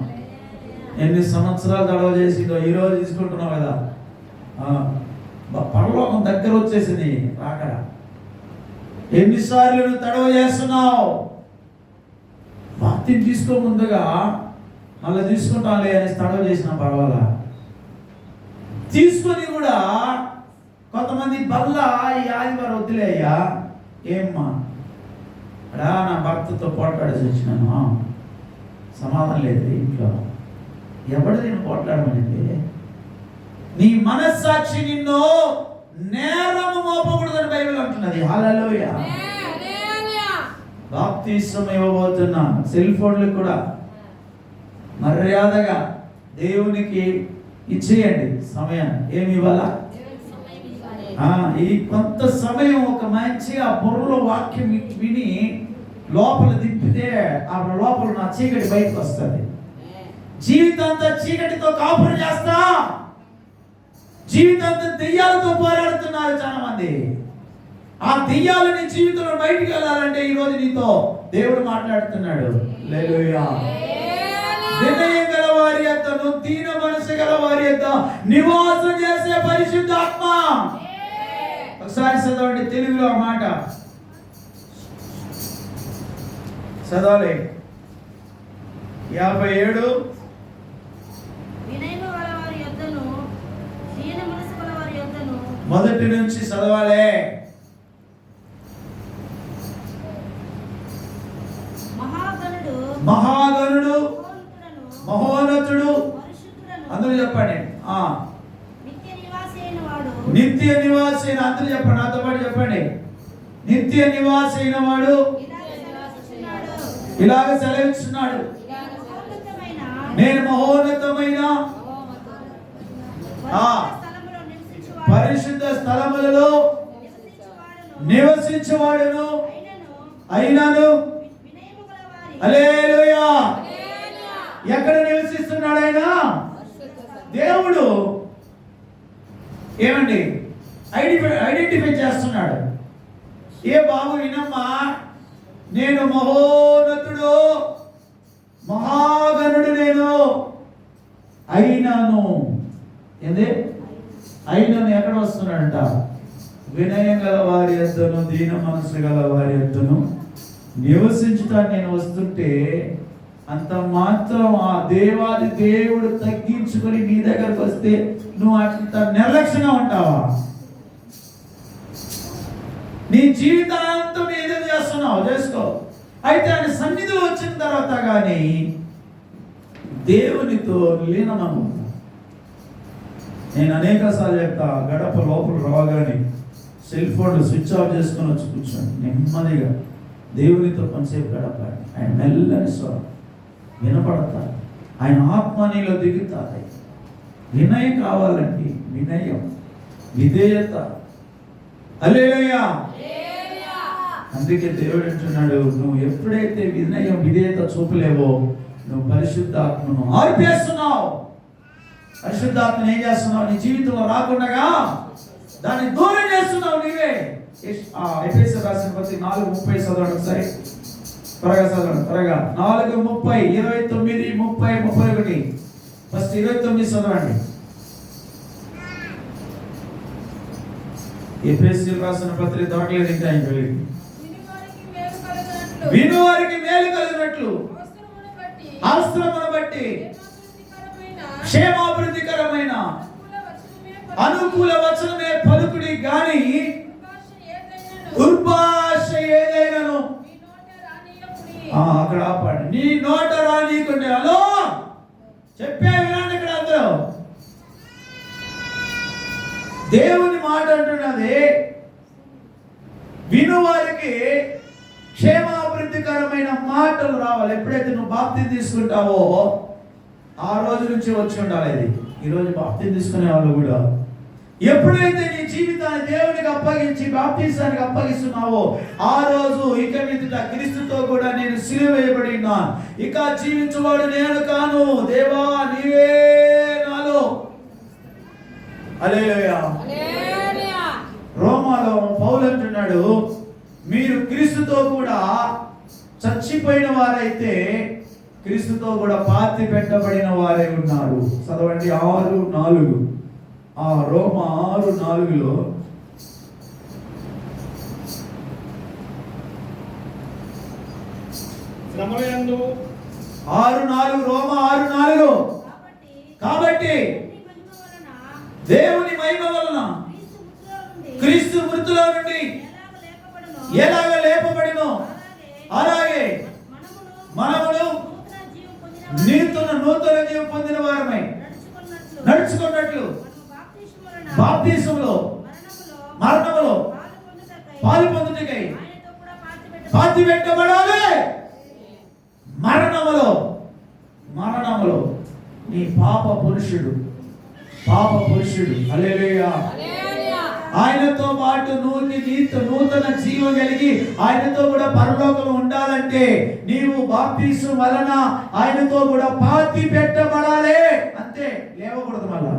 [SPEAKER 1] ఎన్ని సంవత్సరాలు తడవ చేసిందో ఈరోజు తీసుకుంటున్నావు కదా. పరలోకం దగ్గర వచ్చేసింది రాకడ. ఎన్నిసార్లు నువ్వు తడవ చేస్తున్నావు? బాప్తీసం తీసుకో ముందుగా, మళ్ళీ తీసుకుంటానులే అనేసి తడవ చేసిన పర్వాలా. తీసుకొని కూడా కొంతమంది బల్లా ఈ ఆదివారం వద్దులే అయ్యా, ఏమ్మా అడా నా భర్తతో పోట్లాడేసి వచ్చినాను, సమాధానం లేదు ఇంట్లో. ఎవడు నేను పోట్లాడమనింది? నీ మనస్సాక్షి నిన్ను నేరము మోపకూడదని బైబిల్ అంటున్నది. హల్లెలూయా. బాప్తీసం ఇవ్వబోతున్నా సెల్ ఫోన్లకు కూడా మర్యాదగా దేవునికి ఇచ్చేయండి సమయాన్ని. ఏమి ఇవ్వాలా? ఈ కొంత సమయం ఒక మంచిగా బుర్రలో వాక్యం విని లోపల దింపితే ఆ లోపల నా చీకటి బయటకు వస్తుంది. జీవితాంతా చీకటితో కాపురం చేస్తా, జీవితాంతా దెయ్యాలతో పోరాడుతున్నారు చాలా మంది. ఆ దెయ్యాలని జీవితంలో బయటికి వెళ్ళాలంటే ఈరోజు నీతో దేవుడు మాట్లాడుతున్నాడు. హల్లెలూయా. వినయం గల వారి యొద్దను, దీన మనసు గల వారి యొద్ద నివాసం చేసే పరిశుద్ధాత్మ. ఒకసారి చదవండి తెలుగులో ఆ మాట చదవాలి. 57 మొదటి నుంచి చదవాలి. మహాగణుడు మహోన్నతుడు అందరూ చెప్పండి. నిత్య నివాసి అయిన అందరూ చెప్పండి, నాతో పాటు చెప్పండి. నిత్య నివాసి అయిన వాడు ఇలాగ సెలవిస్తున్నాడు, నేను మహోన్నతమైన పరిశుద్ధ స్థలములలో నివసించువాడును అయినను. హల్లెలూయా. ఎక్కడ నివసిస్తున్నాడు ఆయన? దేవుడు ఏమండి ఐడెంటిఫై చేస్తున్నాడు. ఏ బాబు వినమ్మా, నేను మహోన్నతుడు, మహాగణుడు నేను అయినాను. ఏంది అయినాను? ఎక్కడ వస్తున్నాడంట? వినయం గల వారి యొద్దను దీన మనసు గల వారి యొద్దను నివసించుతాను నేను వస్తుంటే అంత మాత్రం ఆ దేవాది దేవుడు తగ్గించుకొని నీ దగ్గరకు వస్తే నువ్వు అంత నిర్లక్ష్యంగా ఉంటావా? నీ జీవితాంతం ఏదో చేస్తున్నావు చేసుకో. అయితే ఆయన సన్నిధిలో వచ్చిన తర్వాత కానీ దేవునితో లీనమను. నేను అనేక సార్లు చెప్తా, గడప లోపల రాగానే సెల్ ఫోన్ స్విచ్ ఆఫ్ చేసుకొని వచ్చి కూర్చోండి, నెమ్మదిగా దేవునితో కొంతసేపు గడపాలి. ఆయన మెల్లని స్వరం వినపడతా, ఆయన ఆత్మ నీలో దిగుతాయి. వినయం కావాలండి, వినయం, విధేయత. హల్లెలూయా. అందుకే దేవుడు అంటున్నాడు, నువ్వు ఎప్పుడైతే వినయం విధేయత చూపలేవో నువ్వు పరిశుద్ధాత్మను ఆర్పేస్తున్నావు. పరిశుద్ధాత్మను ఏం చేస్తున్నావు? నీ జీవితంలో రాకుండా దాన్ని దూరం చేస్తున్నావు నీవే. ఎఫెసీయులకు రాసిన పత్రిక 4:30 చదవండి ఒకసారి. త్వరగా చదవండి, త్వరగా. 4:30, 29, 30, 31. ఫస్ట్ 29 చదవండి. ఎఫెసీయులకు రాసిన పత్రిక దాటలేదు ఇంకా. వినువారికి మేలు కలిగినట్లు అవసరమును బట్టి క్షేమాభివృద్ధికరమైన అనుకూల వచనమే పలుకుడి గాని దుర్భాష ఏదైనాను అక్కడ ఆపండి. నీ నోట రానీకుంటే. హలో, చెప్పే వినండి. ఇక్కడ అందరూ దేవుని మాట అంటున్నది, వినువారికి క్షేమాభివృద్ధికరమైన మాటలు రావాలి. ఎప్పుడైతే నువ్వు బాప్తిసం తీసుకుంటావో ఆ రోజు నుంచి వచ్చి ఉండాలి. ఇది ఈరోజు బాప్తిసం తీసుకునే వాళ్ళు కూడా ఎప్పుడైతే నీ జీవితాన్ని దేవునికి అప్పగించి బాప్తిసానికి అప్పగిస్తున్నావో ఆ రోజు ఇక మీదట క్రీస్తుతో కూడా నేను సిలువ వేయబడి ఉన్నాను, ఇక జీవించువాడు నేను కాను, దేవా నీవే నాలో. హల్లెలూయా. రోమాలో పౌలు అంటున్నాడు, మీరు క్రీస్తుతో కూడా చచ్చిపోయిన వారైతే క్రీస్తుతో కూడా పాతి పెట్టబడిన వారే ఉన్నారు. చదవండి 6:4. రోమా 6:4
[SPEAKER 3] శ్రమలందు
[SPEAKER 1] 6:4 రోమా 6:4. కాబట్టి దేవుని మహిమ వలన క్రీస్తు మృతుల్లో నుండి ఎలాగ లేపబడినో అలాగే మనమును నూతన జీవం పొందిన వారమై నడుచుకున్నట్లు బాప్తిసములో మరణములో పాలు పొందుటకై పాతి పెట్టబడాలి. మరణములో నీ పాప పురుషుడు. హల్లెలూయా. ఆయనతో పాటు నూతన జీవం కలిగి ఆయనతో కూడా పరలోకంలో ఉండాలంటే నీవు బాప్తిసం వలన ఆయనతో కూడా పాతి పెట్టబడాలి. అంతే, లేవకూడదు. మళ్ళా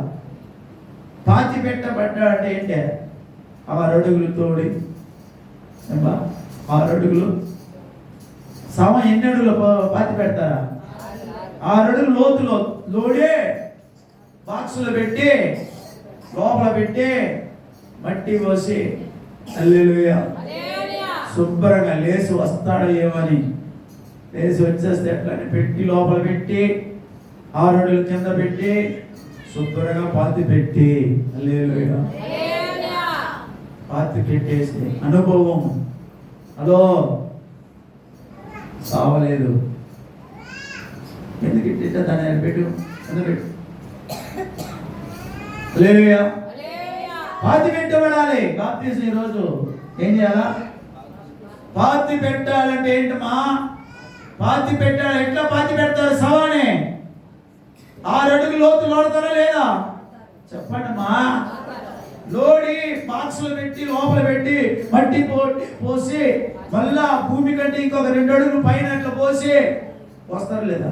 [SPEAKER 1] పాతి పెట్టబడ్డా అంటే ఏంటి? 6 అడుగులు తోడి 6 అడుగులు ఎన్ని అడుగులు పాతి పెడతారా? 6 అడుగులు లోతులో లోడే బాక్సులో పెట్టి లోపల పెట్టి మట్టి పోసి హల్లెలూయా శుభ్రంగా లేచి వస్తాడో ఏమని లేచి వచ్చేస్తే ఎట్లని పెట్టి లోపల పెట్టి 6 అడుగులు కింద పెట్టి శుభ్రంగా పాతి పెట్టి హల్లెలూయా పాతి పెట్టేసి అనుభవం. అదో సావలేదు. ఎందుకు ఇట్లా దాన్ని పెట్టు పెట్టు. హల్లెలూయా. పాతి పెట్టబడాలి. బాప్తిసం ఈరోజు ఏం చేయాలా? పాతి పెట్టాలంటే ఏంటమ్మా? పాతి పెట్టాలి. ఎట్లా పాతి పెడతారు? సవానే 6 అడుగులు లోతు లోడతారా లేదా? చెప్పండమ్మా. లోడి బాక్సులో పెట్టి లోపల పెట్టి మట్టి పోసి మళ్ళా భూమి కంటే ఇంకొక 2 అడుగులు పైన అట్లా పోసి పోస్తారు లేదా?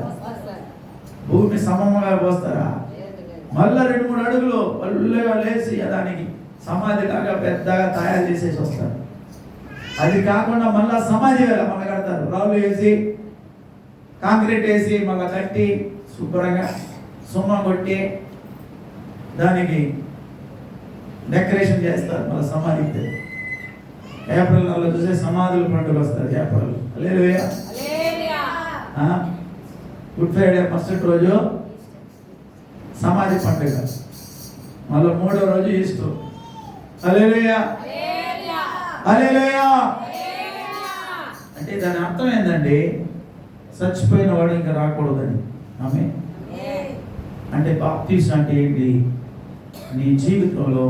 [SPEAKER 1] భూమి సమముగా పోస్తారా? మళ్ళా 2-3 అడుగులు మళ్ళీ లేచి దానికి సమాధి లాగా పెద్దగా తయారు చేసేసి వస్తారు. అది కాకుండా మళ్ళా సమాధి మళ్ళీ కడతారు, రాళ్ళు వేసి కాంక్రీట్ వేసి మళ్ళీ కట్టి శుభ్రంగా సున్నం కొట్టి దానికి డెకరేషన్ చేస్తారు. మళ్ళీ సమాధికి ఏప్రిల్ నెలలో చూసే సమాధుల పండుగ వస్తుంది. ఏప్రిల్ హల్లెలూయా. గుడ్ ఫ్రైడే మరుసటి రోజు సమాధి పండుగ, మళ్ళీ 3వ రోజు ఈస్టర్. హల్లెలూయా హల్లెలూయా. అంటే దాని అర్థం ఏంటండి? చచ్చిపోయిన వాడు ఇంకా రాకూడదని. ఆమె అంటే బాప్తిసం అంటే ఏంటి? నీ జీవితంలో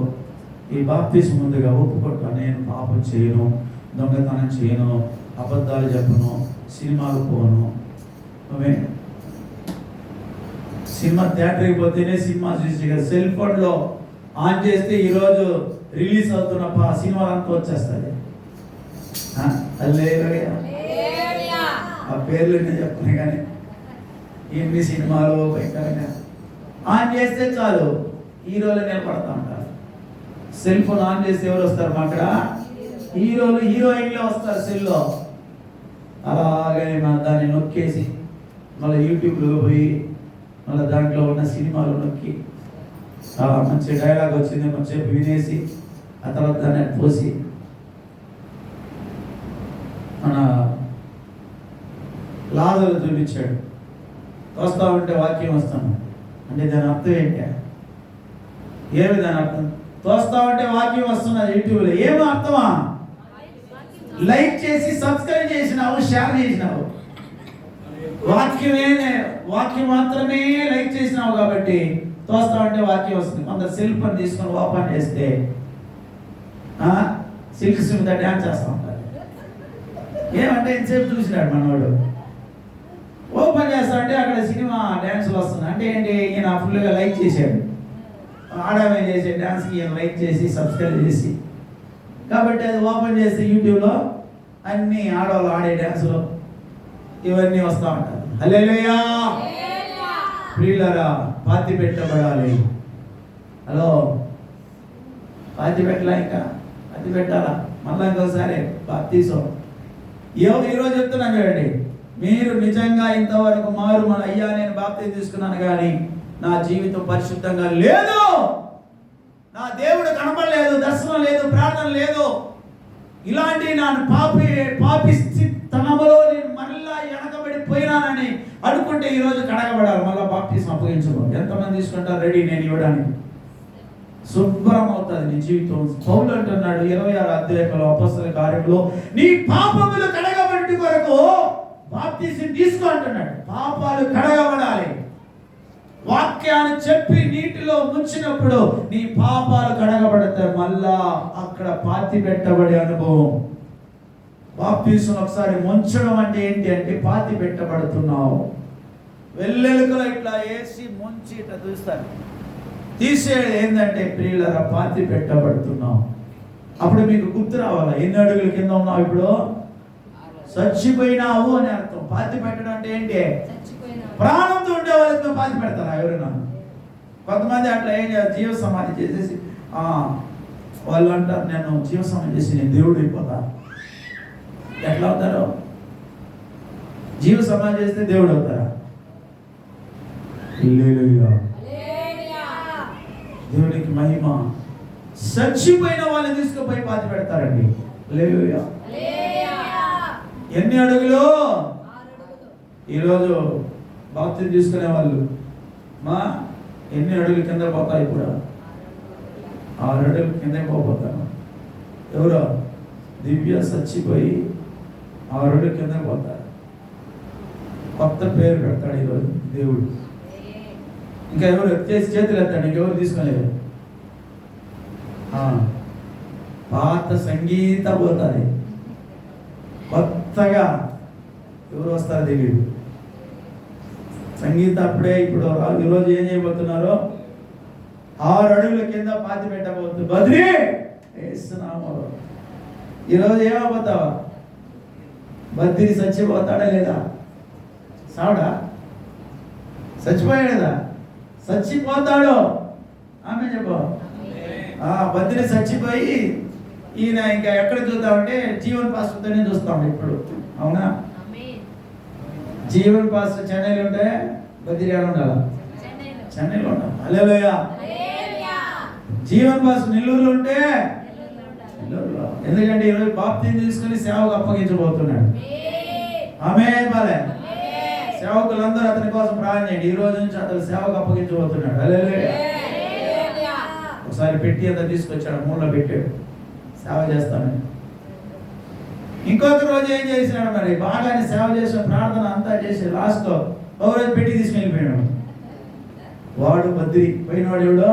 [SPEAKER 1] ఈ బాప్తిసం ముందుగా ఒప్పుకుంటా, నేను పాపం చేయను, దొంగతనం చేయను, అబద్ధాలు చెప్పను, సినిమాలు పోను. ఆమె సినిమా థియేటర్కి పోతేనే సినిమా చూసి కదా, సెల్ ఫోన్లో ఆన్ చేస్తే ఈరోజు రిలీజ్ అవుతున్న సినిమాలంతా వచ్చేస్తుంది. హల్లెలూయా. ఆ పేర్లు నేను చెప్తున్నా కానీ ఎన్ని సినిమాలు భయంకరంగా ఆన్ చేస్తే చాలు హీరోలు నిలబడతా ఉంటారు. సెల్ ఫోన్ ఆన్ చేస్తే ఎవరు వస్తారు? మా అక్కడ హీరోలు హీరోయిన్లే వస్తారు సెల్లో. అలాగే దాన్ని నొక్కేసి మళ్ళీ యూట్యూబ్లో పోయి మళ్ళీ దాంట్లో ఉన్న సినిమాలు నొక్కి మంచి డైలాగ్ వచ్చింది కొంచెంసేపు వినేసి ఆ తర్వాత దాన్ని పోసి మన లాజరు చూపించాడు, వస్తా ఉంటే వాక్యం వస్తాను అంటే దాని అర్థం ఏంటి? ఏమి దాని అర్థం? తోస్తా ఉంటే వాక్యం వస్తున్నది యూట్యూబ్లో. ఏమో అర్థమా? లైక్ చేసి సబ్స్క్రైబ్ చేసినావు, షేర్ చేసినావు, వాక్యం మాత్రమే లైక్ చేసినావు కాబట్టి తోస్తా ఉంటే వాక్యం వస్తుంది. కొంత సెల్ ఫోన్ తీసుకొని ఓపెన్ చేస్తే సిల్క్ స్మిత డ్యాన్స్ చేస్తూ ఉంటారు. ఏమంటే ఎంతసేపు చూసినాడు మనవాడు, ఓపెన్ చేస్తా అంటే అక్కడ సినిమా డ్యాన్సులు వస్తున్నాయి. అంటే ఏంటి? ఈయన ఫుల్గా లైక్ చేశాడు, ఆడామే చేసే డ్యాన్స్కి ఈయన లైక్ చేసి సబ్స్క్రైబ్ చేసి, కాబట్టి అది ఓపెన్ చేస్తే యూట్యూబ్లో అన్ని ఆడవాళ్ళు ఆడే డ్యాన్సులు ఇవన్నీ వస్తూ ఉంటారు. హల్లెలూయా. ప్రియులారా, పాతి పెట్టబడాలి. హలో, పాతి పెట్టాలా? ఇంకా పాతి పెట్టాలా? మళ్ళీ ఇంకోసారి బాప్తిసం. ఈరోజు చెప్తున్నాను చూడండి, మీరు నిజంగా ఇంతవరకు మారు మన అయ్యా నేను బాప్తిసం తీసుకున్నాను కానీ నా జీవితం పరిశుద్ధంగా లేదు, నా దేవుడు కనపడలేదు, దర్శనం లేదు, ప్రార్థన లేదు, ఇలాంటి నా పాపి స్థితిలో నేను మరలా వెనకబడిపోయినానని అనుకుంటే ఈరోజు కడగబడాలి. మళ్ళీ బాప్తిసం అప్పగించుకో. ఎంతమంది తీసుకుంటారు? రెడీ నేను ఇవ్వడానికి. శుభ్రం అవుతుంది నీ జీవితం. పౌలు అంటున్నాడు 26వ అధ్యాయంలో అపొస్తలుల కార్యంలో, నీ పాపములు కడగబడి కొరకు బాప్తిసం తీసుకో అంటున్నాడు. పాపాలు కడగబడాలి. వాక్యాన్ని చెప్పి నీటిలో ముంచినప్పుడు నీ పాపాలు కడగబడతాయి. మళ్ళా అక్కడ పాతి పెట్టబడే అనుభవం. బాప్తిసం ఒకసారి ముంచడం అంటే ఏంటి అంటే పాతి పెట్టబడుతున్నావు. వెల్లెలుకలు ఇట్లా వేసి ముంచి ఇట్లా చూస్తారు. తీసేది ఏంటంటే ప్రియులారా, పాతి పెట్టబడుతున్నావు. అప్పుడు మీకు గుర్తు రావాలా, ఎన్ని అడుగుల కింద ఉన్నావు? ఇప్పుడు చచ్చిపోయినావు అని అర్థం. పాతి పెట్టడం అంటే ఏంటి? ప్రాణంతో ఉండే వాళ్ళకి పాతి పెడతారా ఎవరైనా? కొంతమంది అట్లా ఏం చేయాలి, జీవ సమాధి చేసేసి వాళ్ళు అంటారు నేను జీవ సమాధి చేసి నేను దేవుడు అయిపోతా. ఎట్లా అవుతారు? జీవ సమాధి చేస్తే దేవుడు అవుతారా? హల్లెలూయా. దేవునికి మహిమ. చచ్చిపోయిన వాళ్ళని తీసుకుపోయి పాతి పెడతారండి. హల్లెలూయా. ఎన్ని అడుగులు? ఈరోజు బాప్తిసం తీసుకునే వాళ్ళు ఎన్ని అడుగులు కింద పోతాయి? ఇప్పుడు 6 అడుగులు కింద పోతాను. ఎవరో దివ్య చచ్చిపోయి 6 అడుగులు కింద పోతారు. కొత్త పేరు పెడతాడు ఈరోజు దేవుడు. ఇంకా ఎవరు చేతులు ఎత్తాడు? ఇంకెవరు తీసుకోలేదు. పాత సంగీత పోతుంది, కొత్తగా ఎవరు వస్తారో తెలియదు. సంగీత అప్పుడే ఇప్పుడు ఈరోజు ఏం చేయబోతున్నారు? 6 అడుగుల కింద పాతి పెట్టబోతుంది. బద్రీ వేస్తున్నాము. ఈరోజు ఏమైపోతావా? బద్రీ చచ్చిపోతాడా లేదా? సావుడా? చచ్చిపోయాడు కదా? చచ్చిపోతాడు. ఆమె చెప్పు. బద్రీ చచ్చిపోయి ఈయన ఇంకా ఎక్కడ చూద్దామంటే జీవన్ పాస్టర్తోనే చూస్తాం ఇప్పుడు. అవునా? జీవన్ పాస్టర్ చెన్నైలో ఉంటే బద్రియాడ ఉండాలా? చెన్నైలో ఉండాలి. హల్లెలూయా. జీవన్ పాస్టర్ నెల్లూరులో ఉంటే నెల్లూరులో. ఎందుకంటే ఈరోజు బాప్తిజం తీసుకొని సేవకు అప్పగించబోతున్నాడు. ఆమేన్. బాలే సేవకులందరూ అతని కోసం ప్రార్థన చేయండి. ఈ రోజు నుంచి అతను సేవకు అప్పగించబోతున్నాడు. హల్లెలూయా. ఒకసారి పెట్టి అంతా తీసుకొచ్చాడు, మూలలో పెట్టాడు, సేవ చేస్తానని. ఇంకొక రోజు ఏం చేసినాడు మరి, బాగానే సేవ చేసిన ప్రార్థన అంతా చేసి లాస్ట్లో ఒక రోజు పెట్టి తీసుకెళ్ళిపోయాడు. వాడు బద్రి పోయినవాడు. ఎవడో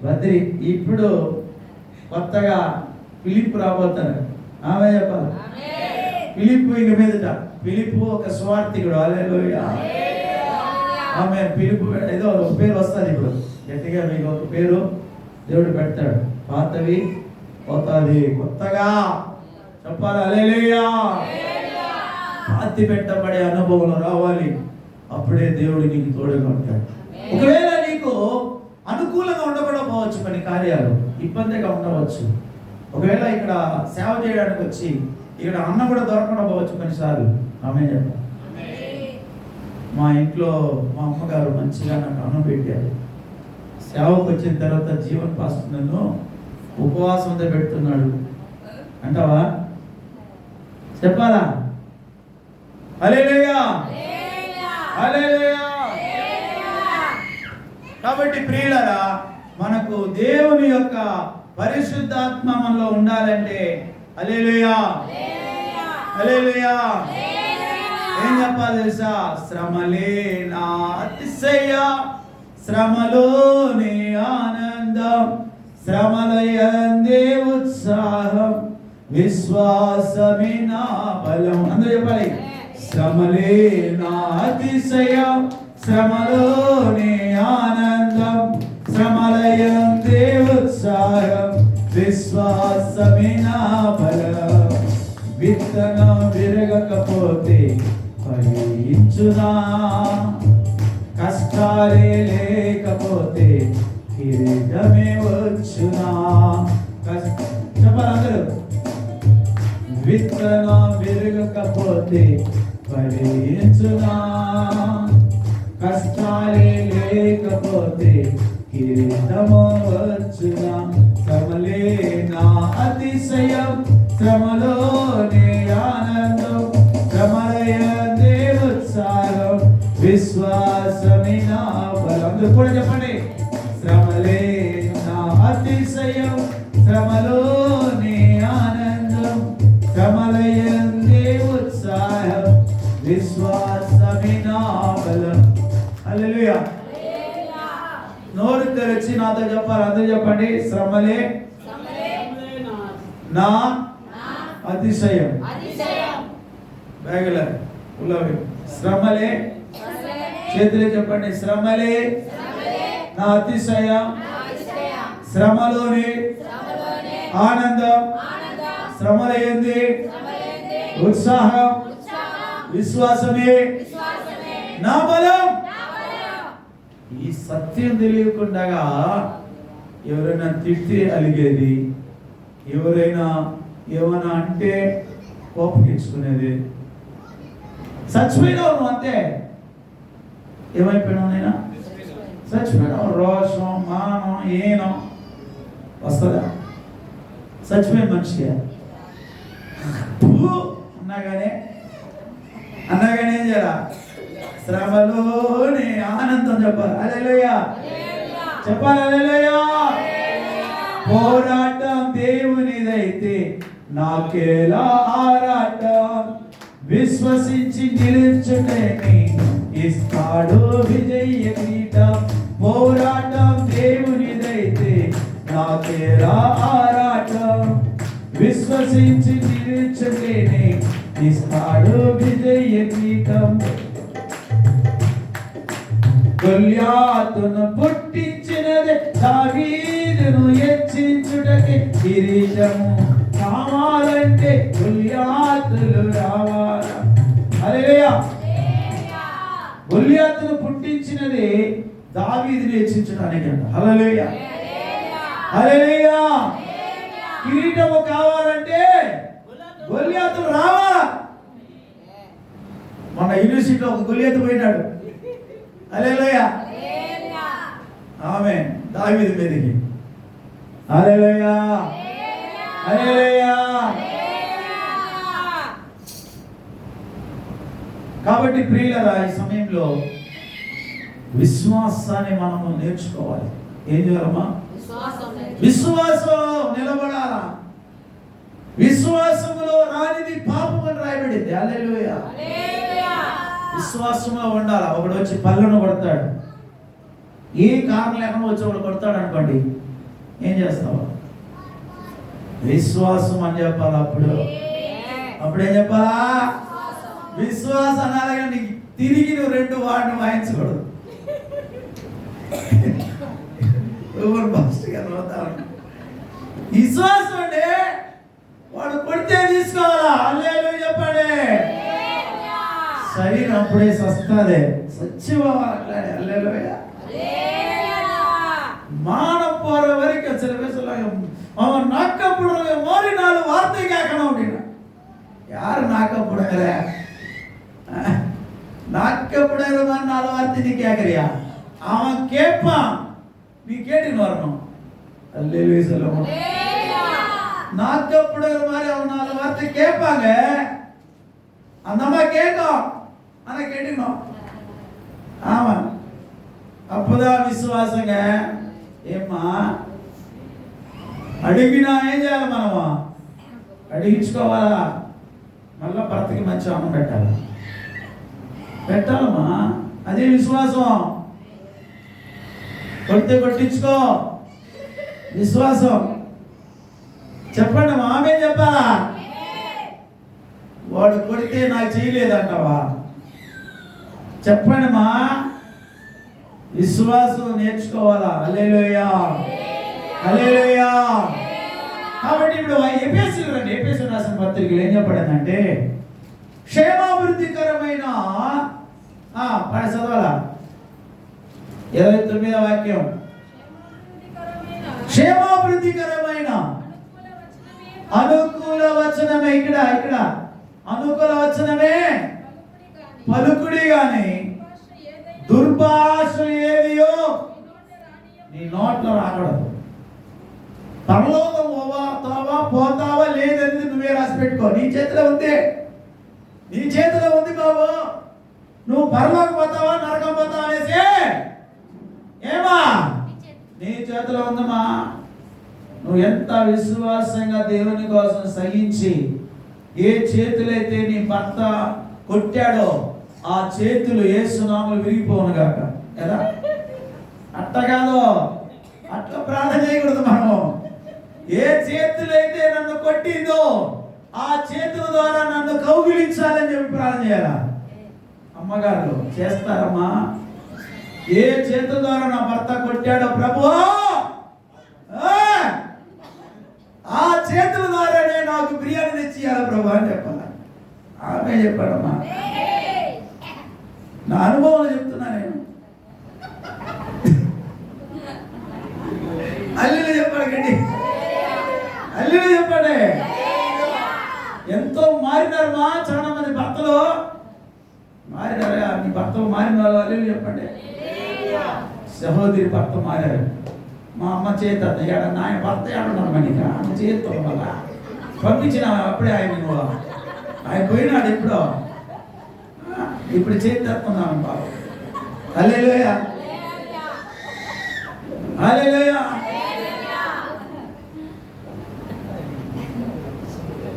[SPEAKER 1] బద్రి. ఇప్పుడు కొత్తగా ఫిలిప్ రాబోతాడు. ఆమె చెప్పాలి. ఫిలిప్ ఇంక మీదట. ఫిలిప్ ఒక స్వార్థికుడు. హల్లెలూయా. ఆమె ఫిలిప్ ఏదో ఒక పేరు వస్తుంది ఇప్పుడు గట్టిగా. మీకు ఒక పేరు దేవుడు పెడతాడు. పాతవి పోతాది, కొత్తగా చెప్పాలి. హల్లెలూయా. పాతి పెట్టబడే అనుభవం రావాలి. అప్పుడే దేవుడు నీకు తోడుగా ఉంటాడు. ఒకవేళ నీకు అనుకూలంగా ఉండకపోవచ్చు, కొన్ని కార్యాలు ఇబ్బందిగా ఉండవచ్చు. ఒకవేళ ఇక్కడ సేవ చేయడానికి వచ్చి ఇక్కడ అన్నం కూడా దొరకకుండా పోవచ్చు కొన్నిసార్లు. ఆమేన్ చెప్పాలి. మా ఇంట్లో మా అమ్మగారు మంచిగా నాకు అన్నం పెట్టారు. సేవకు వచ్చిన తర్వాత జీవన్ పాస్టర్ నన్ను ఉపవాసం అంతా పెడుతున్నాడు అంటావా? చెప్పాలా? హల్లెలూయా. హల్లెలూయా. కాబట్టి ప్రియులారా, మనకు దేవుని యొక్క పరిశుద్ధాత్మ మనలో ఉండాలంటే హల్లెలూయా. హల్లెలూయా. ఏం చెప్పాలి తెలుసా? శ్రమలే నా అతిశయ, శ్రమలోనే ఆనందం, శ్రమలయందే ఉత్సాహం, విశ్వాసమే నా బలం. అందరూ చెప్పాలి. శ్రమలే నా అతిశయం, శ్రమలోనే ఆనందం, శ్రమలయందే ఉత్సాహం, విశ్వాసమే నా బలం. విత్తనం విరగకపోతే ఫలించునా, కష్టాలే లేకపోతే కిరీటమే వచ్చునా. చెప్పాలందరూ. విత్తనం విరగకపోతే ఫలించునా, కష్టాలే లేకపోతే కిరీటము వచ్చునా. శ్రమలే నా అతిశయం, శ్రమలోనే ఆనందం, శ్రమలయందే ఉత్సాహం, విశ్వాసమే నా బలం. అందరూ కూడా చెప్పండి. శ్రమలే నా అతిశయం, శ్రమలోనే ఆనందం, శ్రమలయందే ఉత్సాహం, విశ్వాసమే నా బలం. హల్లెలూయా. నోరు తెరిచి నాతో చెప్పాలి. అందరూ చెప్పండి. శ్రమలే నా అతిశయం. బ్యాగుల శ్రమలే. చేతులే చెప్పండి. శ్రమలే నా అతిశయం, శ్రమలోని ఆనందం, శ్రమలయంది ఉత్సాహం, విశ్వాసమే నా బలం. ఈ సత్యం తెలియకుండా ఎవరైనా తిట్టి అలిగేది, ఎవరైనా ఏమైనా అంటే కోపగించుకునేది. చచ్చిపోయినావు నువ్వు అంతే. ఏమైపోయినావు? నేను చచ్చిపోయినావు. రోషం, మానం, ఏనం వస్తుందా? చచ్చిపోయిన మనిషి అన్నాగానే ఏం చేయాల? శ్రమలోనే ఆనందం చెప్పాలి. హల్లెలూయా. చెప్పాలి. హల్లెలూయా. పోరాటం దేవునిదైతే నాకేలా ఆరాటం, విశ్వసించి నిలిచుటేనే ఇస్తాడు విజయ కిరీటం. పోరాటం దేవునిదైతే నాకేలా ఆరాటం, విశ్వసించి నిలిచుటేనే ఇస్తాడు విజయ కిరీటం. గొల్యాతును పుట్టించినదే దావీదును హెచ్చించుటకే కిరీటము కావాలంటే గొల్యాతులు రావాలా. హల్లెలూయా. గొల్యాతును పుట్టించినదే దావీదును హెచ్చించడానికి అంట. హల్లెలూయా. హల్లెలూయా. కిరీటము కావాలంటే గొల్లియాతు రావాలా. మన యూనివర్సిటీలో ఒక గొల్లియాతు పోయినాడు. హల్లెలూయా. ఆమేన్. దావీదు మీదకి. హల్లెలూయా. హల్లెలూయా. కాబట్టి ప్రియులారా, ఈ సమయంలో విశ్వాసాన్ని మనము నేర్చుకోవాలి. ఏం చేయాలమ్మా? విశ్వాసం నిలబడాలా. విశ్వాసములో రానిది పాపం అని రాయబడింది. హల్లెలూయా. విశ్వాసంలో ఉండాలా. ఒకడు వచ్చి పళ్ళను కొడతాడు, ఏ కారణం లేకుండా వచ్చి ఒకడు కొడతాడు అనుకోండి, ఏం చేస్తావు? విశ్వాసం అని చెప్పాలి. అప్పుడేం చెప్పాలా? విశ్వాసం అనాలి. కానీ తిరిగి నువ్వు 2 వాడిని వాయించకూడదు. ఎవరు మాస్టర్ గారు అవుతారు? విశ్వాసం అంటే వాడు కొడితే తీసుకోవాలా. హల్లెలూయా చెప్పండి. శరీరం అప్పుడే సస్తాదే, సచ్చిపోవాలి. హల్లెలూయా. மானம் போற வரைக்கும் சில பேர் சொல்லுவாங்க, அவன் நாக்கப்படுற மாதிரி 4 வார்த்தை கேட்கணும் அப்படின்னா. யாரு நாக்கப்படுகிற? நாக்கப்படுகிற மாதிரி 4 வார்த்தை நீ கேட்கறியா? அவன் கேட்பான், நீ கேட்டுன்னு வரணும். அல்லேலூயா சொல்லுவோம். நாக்கப்படுகிற மாதிரி அவன் 4 வார்த்தை கேட்பாங்க, அந்த அம்மா கேட்கும், ஆனா கேட்டுக்கணும். ஆமா, அப்பதான் விசுவாசங்க. ఏమ్మా అడిగినా ఏం చేయాలి? మనము అడిగించుకోవాలా. మళ్ళా భర్తకి మంచి అన్నం పెట్టాలమ్మా. అదే విశ్వాసం. కొడితే కొట్టించుకో, విశ్వాసం. చెప్పండి, ఆమె చెప్పాలా? వాడు కొడితే నాకు చేయలేదంటావా? చెప్పండి మా. విశ్వాసం నేర్చుకోవాలా. హల్లెలూయా. హల్లెలూయా. కాబట్టి ఇప్పుడు ఎఫెసీయులు రండి. ఎఫెసీయులు రాసిన పత్రికలో ఏం చెప్పబడిందంటే, క్షేమాభివృద్ధికరమైన చదవాలా 29వ వాక్యం. క్షేమాభివృద్ధికరమైన అనుకూల వచనమే. ఇక్కడ అనుకూల వచనమే పలుకుడి గాని దుర్భాష ఏదియో నీ నోట్లో రాకూడదు. పరలోకం పోతావా లేదనేది నువ్వే రాసి పెట్టుకో. నీ చేతిలో ఉంది బాబు. నువ్వు పరలోకం పోతావా నరకం పోతావా అనేసి ఏమా నీ చేతిలో ఉందమ్మా. నువ్వు ఎంత విశ్వాసంగా దేవుని కోసం సహించి ఏ చేతులైతే నీ భర్త కొట్టాడో ఆ చేతులు యేసు నామములో విరిగిపోవును గాక. కదా? అట్ట కాదు, అట్లా ప్రార్థన చేయకూడదు. మనము ఏ చేతులైతే నన్ను కొట్టిందో ఆ చేతుల ద్వారా నన్ను కౌగిలించాలని చెప్పి ప్రార్థన చేయాలా? అమ్మగారు చేస్తారమ్మా. ఏ చేతుల ద్వారా నా భర్త కొట్టాడో ప్రభువా, ఆ చేతుల ద్వారానే నాకు బిర్యానీ తెచ్చియాల ప్రభు అని చెప్పాలా? ఆమె చెప్పాడమ్మా. నా అనుభవంలో చెప్తున్నా నేను. అల్లులు చెప్పాడు గండి, అల్లులు చెప్పండి. ఎంతో మారినారు మా. చాలా మంది భర్తలు మారినారా? మీ భర్తలు మారిన వాళ్ళు అల్లులు చెప్పండి. సహోదరి భర్త మారారు. మా అమ్మ చేత నాయన భర్త ఏడున్నారు మనకి అమ్మ చేతితో వల్ల పంపించిన అప్పుడే ఆయన పోయినాడు. ఇప్పుడు చేస్తున్నాను బాబు. హల్లెలూయా. హల్లెలూయా.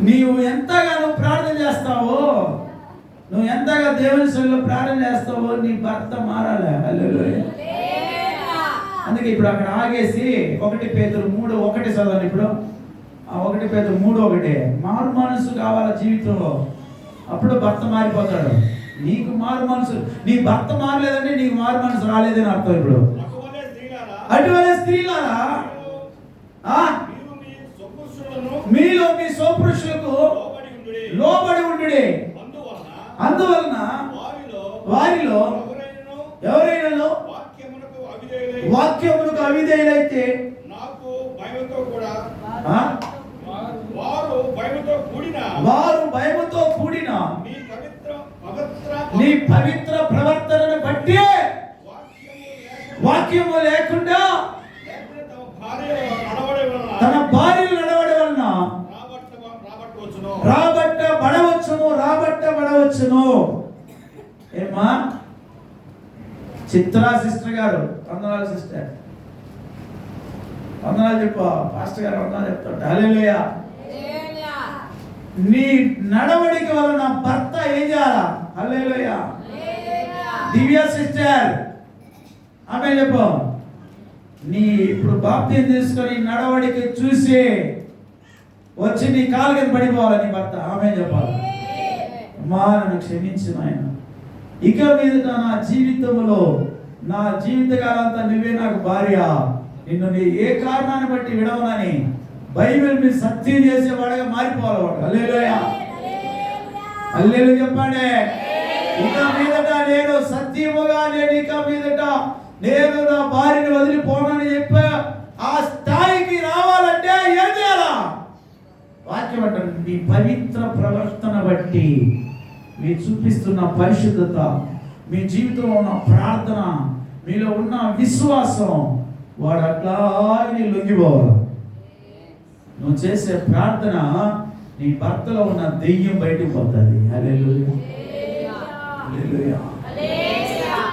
[SPEAKER 1] నీవు ఎంతగానో ప్రార్థన చేస్తావో, నువ్వు ఎంతగా దేవుని సన్నిధిలో ప్రార్థన చేస్తావో నీ భర్త మారాలి. హల్లెలూయా. అందుకే ఇప్పుడు అక్కడ ఆగేసి 1 పేతురు 3:1 చదవండి. ఇప్పుడు 1 పేతురు 3:1 మారు మనసు కావాల జీవితంలో. అప్పుడు భర్త మారిపోతాడు. నీకు మారు మనసు, నీ భర్త మారలేదంటే నీకు మారు మనసు రాలేదని అర్థం. ఇప్పుడు అటువలే స్త్రీలారా మీలో మీ స్వపురుషులకు లోబడి ఉండుడి. అందువలన వారిలో ఎవరైనా వాక్యమునకు అవిధేయులైతే వాక్యము లేకుండా
[SPEAKER 3] లేకపోతే
[SPEAKER 1] తన భార్యలు నడవడి వలన రాబట్టబడవచ్చును. ఏమా చిత్రా సిస్టర్ గారు, వందనాలు సిస్టర్, వందనాలు చెప్పు. పాస్టర్ గారు వందనాలు చెప్తాడు. హల్లెలూయా. నీ నడవడిక వలన భర్త ఏం చేయాలా? హల్లెలూయా. దివ్య సిస్టర్ ఆమె చెప్పు. నీ ఇప్పుడు బాప్తిజం తీసుకొని నడవడిక చూసి వచ్చి నీ కాలు కింద పడిపోవాలి నీ భర్త. ఆమె చెప్పాలి. అమ్మా నన్ను క్షమించు నాయన, ఇక మీద నా జీవితంలో నా జీవితకాలంతా నువ్వే నాకు భార్య, నిన్ను నీ ఏ కారణాన్ని బట్టి విడవనని బైబిల్ మీద సత్యం చేసేవాడుగా మారిపోవాలి వాడు. హల్లెలూయా. హల్లెలూయా చెప్పండి. ఇక మీదట నేను సత్యముగా నేను ఇక మీదట నేను నా భార్యని వదిలిపోనని చెప్పా. ఆ స్థాయికి రావాలంటే ఏం చేయాలా? వాక్యం అంటారు, మీ పవిత్ర ప్రవర్తన బట్టి మీరు చూపిస్తున్న పరిశుద్ధత, మీ జీవితంలో ఉన్న ప్రార్థన, మీలో ఉన్న విశ్వాసం, వాడు అట్లాగే లొంగిపోవాలి. నువ్వు చేసే ప్రార్థన నీ భర్తలో ఉన్న దెయ్యం బయటకు పోతుంది. హల్లెలూయా. హల్లెలూయా.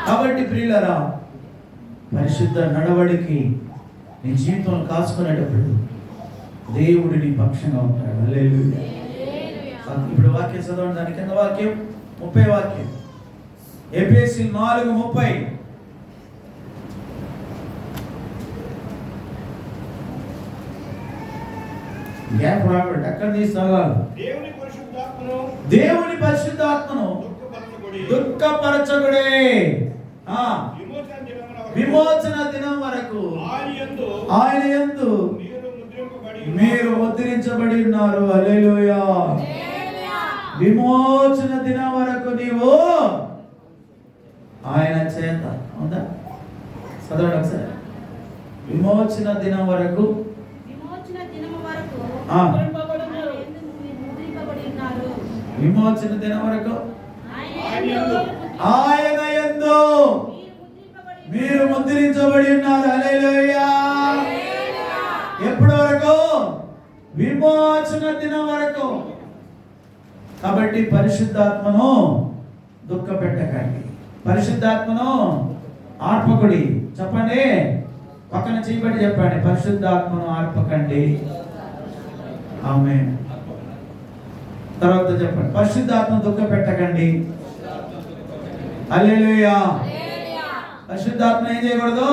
[SPEAKER 1] కాబట్టి ప్రియులారా, పరిశుద్ధ నడవడికి నీ జీవితంలో కాచుకునేటప్పుడు దేవుడు నీ పక్షంగా ఉంటాడు. హల్లెలూయా. ఇప్పుడు వాక్యం చదవండి. దాని కింద వాక్యం 30 వాక్యం, ఎఫెసీ 4:30. గ్యాప్ రాబట్టి అక్కడ తీసుకోవాలి. దేవుని పరిశుద్ధాత్మను దుఃఖపరచకుడే, విమోచన దినం వరకు ఆయన యందు మీరు ముద్రించబడి ఉన్నారు. హల్లెలూయా. విమోచన దినం వరకు నీవు ఆయన చేత ఉందా? చదవండి ఒకసారి. విమోచన దినం వరకు విమోచన దినం వరకు ఆయన యందు మీరు ముద్రించబడి ఉన్నారు. హల్లెలూయా. ఎప్పటి వరకు? విమోచన దినం వరకు. కాబట్టి పరిశుద్ధాత్మను దుఃఖ పెట్టకండి, పరిశుద్ధాత్మను ఆర్పకుడి. చెప్పండి, పక్కన చేయబడి చెప్పండి, పరిశుద్ధాత్మను ఆర్పకండి. ఆమేన్. తర్వాత చెప్పండి, పరిశుద్ధాత్మ దుఃఖ పెట్టకండి. హల్లెలూయా. పరిశుద్ధాత్మ ఏం చేయకూడదు?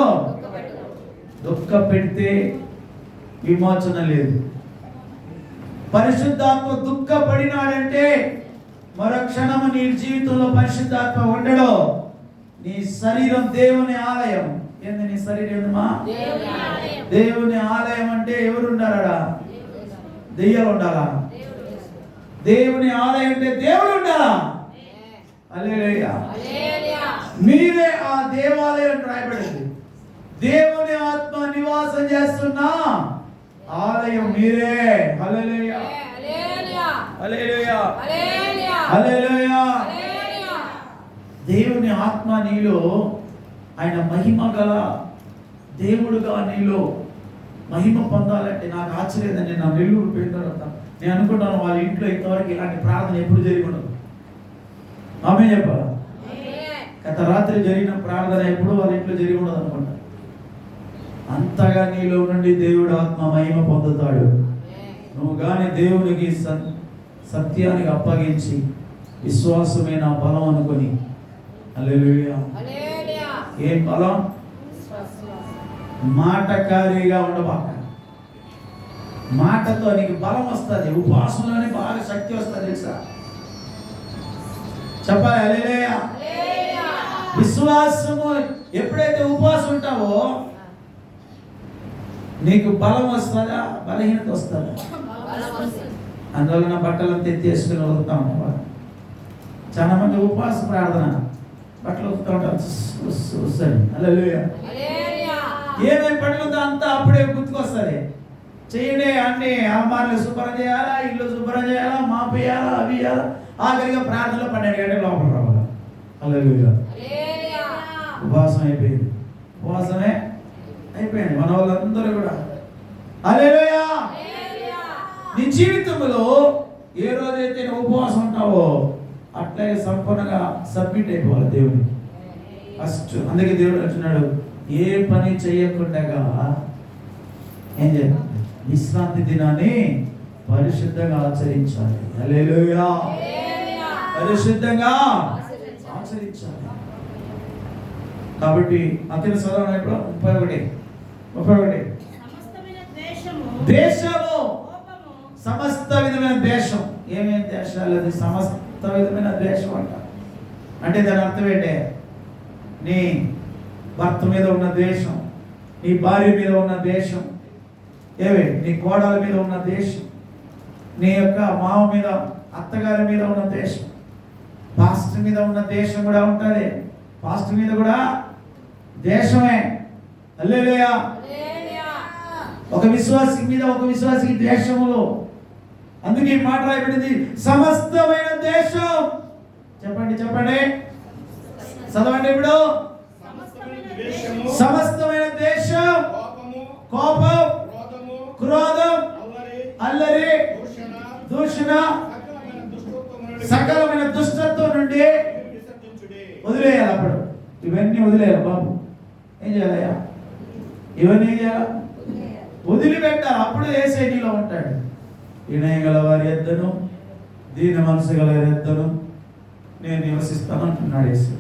[SPEAKER 1] దుఃఖ పెడితే విమోచన లేదు. పరిశుద్ధాత్మ దుఃఖపడినాడంటే మరో క్షణము నీ జీవితంలో పరిశుద్ధాత్మ ఉండడు. నీ శరీరం దేవుని ఆలయం. ఏంది నీ శరీరం? ఏందమ్మా? దేవుని ఆలయం. అంటే ఎవరు ఉండాలా? దెయ్యాలు ఉండాలా? దేవుని ఆలయం అంటే దేవుడు ఉండాలా? హల్లెలూయా. మీరే ఆ దేవాలయం రాయబడింది. దేవుని ఆత్మ నివాసం చేస్తున్న ఆలయం మీరే. హల్లెలూయా. హల్లెలూయా. హల్లెలూయా. దేవుని ఆత్మ నీలో, ఆయన మహిమ గల దేవుడుగా నీలో మహిమ పొందాలంటే నాకు ఆశ్చర్యం. నేను నా నెల్లూరు పోయిన తర్వాత నేను అనుకుంటాను వాళ్ళ ఇంట్లో ఇంతవరకు ఇలాంటి ప్రార్థన ఎప్పుడు జరిగి ఉండదు. ఆమె చెప్పాలా? గత రాత్రి జరిగిన ప్రార్థన ఎప్పుడు వాళ్ళ ఇంట్లో జరిగి ఉండదు అనుకుంటా. అంతగా నీలో నుండి దేవుడు ఆత్మ మహిమ పొందుతాడు. నువ్వు కానీ దేవునికి సత్యానికి అప్పగించి విశ్వాసమే నా బలం అనుకొని. హల్లెలూయా. ఏం బలం? మాటకారిగా ఉండబాక. మాటతో నీకు బలం వస్తుంది. ఉపవాసంలోనే బాగా శక్తి వస్తుంది తెలుసా? చెప్పాలి. హల్లెలూయా. విశ్వాసము ఎప్పుడైతే ఉపవాసం ఉంటావో నీకు బలం వస్తుందా? బలహీనత వస్తుందా? అందువలన బట్టలను తెచ్చేసుకుని వదులుతా ఉంటారు. చాలా మంది ఉపవాస ప్రార్థన బట్టలు వదులుతూ ఉంటారు. వస్తుంది. హల్లెలూయా. ఏమేమి పట్టిందో అంతా అప్పుడే గుర్తుకొస్తుంది. చేయండి అన్ని అమ్మాయిలు శుభ్రం చేయాలా, ఇల్లు శుభ్రం చేయాలా, మాపేయాలా, అవి చేయాలా. ఆఖరిగా ప్రార్థనలో 12 గంటల లోపల రావాలి. హల్లెలూయా. ఉపవాసం అయిపోయింది. ఉపవాసమే అయిపోయింది మన వాళ్ళందరూ కూడా. హల్లెలూయా. నీ జీవితంలో ఏ రోజైతే నువ్వు ఉపవాసం ఉంటావో అట్లాగే సంపూర్ణంగా సబ్మిట్ అయిపోవాలి దేవునికి ఫస్ట్. అందుకే దేవుడు అంటున్నాడు, ఏ పని చేయకుండా ఏం చేయాలి? విశ్రాంతి దినాన్ని పరిశుద్ధంగా ఆచరించాలి. హల్లెలూయా. పరిశుద్ధంగా ఆచరించాలి. కాబట్టి అతని చదవడం ఇప్పుడు 31 దేశము సమస్త విధమైన దేశం. ఏమేమి దేశాలు? అది సమస్త విధమైన దేశం అంట. అంటే దాని అర్థం ఏంటే, నీ భర్త మీద ఉన్న దేశం, నీ భార్య మీద ఉన్న దేశం, నీ కోడల మీద ఉన్న దేశం, నీ యొక్క మామ మీద అత్తగారి మీద ఉన్న దేశం, పాస్టర్ మీద ఉన్న దేశం కూడా ఉంటుంది. పాస్టర్ మీద కూడా దేశమే. హల్లెలూయా. ఒక విశ్వాసి మీద ఒక విశ్వాసికి దేశములో. అందుకే ఈ మాట రాయబడింది, సమస్తమైన దేశం. చెప్పండి చెప్పండి, చదవండి ఇప్పుడు. సమస్తమైన దేశం కోపం, క్రోధం, అల్లరి, దూషణ, సకలమైన దుష్టత్వం నుండి వదిలేయాలి. అప్పుడు ఇవన్నీ వదిలేయాలి బాబు. ఏం చేయాలయ్యా? ఇవన్నీ ఏం చేయాలి? వదిలిపెట్టాలి. అప్పుడు యేసయ్య నీలో ఉంటాడు. వినయ గల వారి యొద్దను దీన మనసు గల వారి యొద్దను నేను నివసిస్తాను అంటున్నాడు యేసు.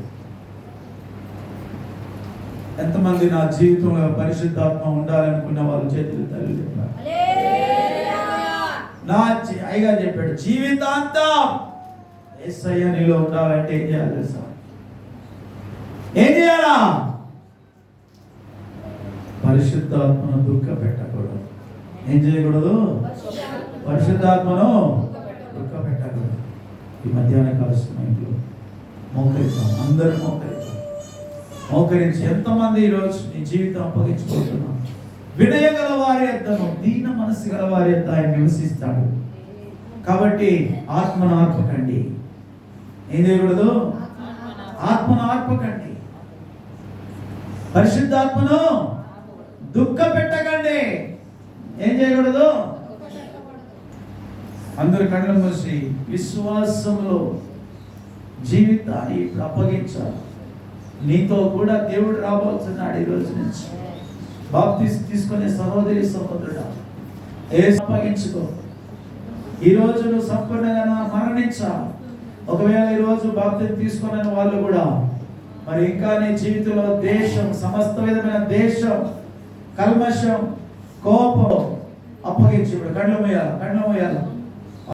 [SPEAKER 1] ఎంతమంది నా జీవితంలో పరిశుద్ధాత్మ ఉండాలనుకున్న వాళ్ళు చేతులు తల్లి చెప్పారు. నా అయ్యగా చెప్పాడు, జీవితాంతం యేసయ్య నీలో ఉండాలంటే ఏం చేయాలి తెలుసా? ఏం చేయాలా? పరిశుద్ధాత్మను దుఃఖ పెట్టకూడదు. ఏం చేయకూడదు? పరిశుద్ధాత్మను దుఃఖ పెట్టకూడదు. ఈ మధ్యాహ్న కాల సమయంలో మోకరిద్దాం, అందరూ మోకరించి ఎంతమంది ఈరోజు నీ జీవితం అప్పగించుకుంటున్నాం. వినయ గల వారి యొద్దను దీన మనసు గల వారి యొద్ద ఆయన నివసిస్తాడు. కాబట్టి ఆత్మను ఆర్పకండి. ఏం చేయకూడదు? ఆత్మను ఆర్పకండి. పరిశుద్ధాత్మను దుఃఖ పెట్టకండి. ఏం చేయకూడదు? అందరు కళ్ళు మూసి విశ్వాసంలో జీవితాన్ని అప్పగించాలి. నీతో కూడా దేవుడు రాబోతున్నాడు. ఈ రోజు నుంచి బాప్తిసం తీసుకునే సహోదరి సహోదరుడా, అప్పగించుకో. ఈరోజు నువ్వు సంపూర్ణంగా మరణించాలి. ఒకవేళ ఈరోజు బాప్తిసం తీసుకున్న వాళ్ళు కూడా మరి ఇంకా నీ జీవితంలో దేశం, సమస్త విధమైన దేశం, కల్మషం, కోపం అప్పగించి కళ్ళు మూయాలి.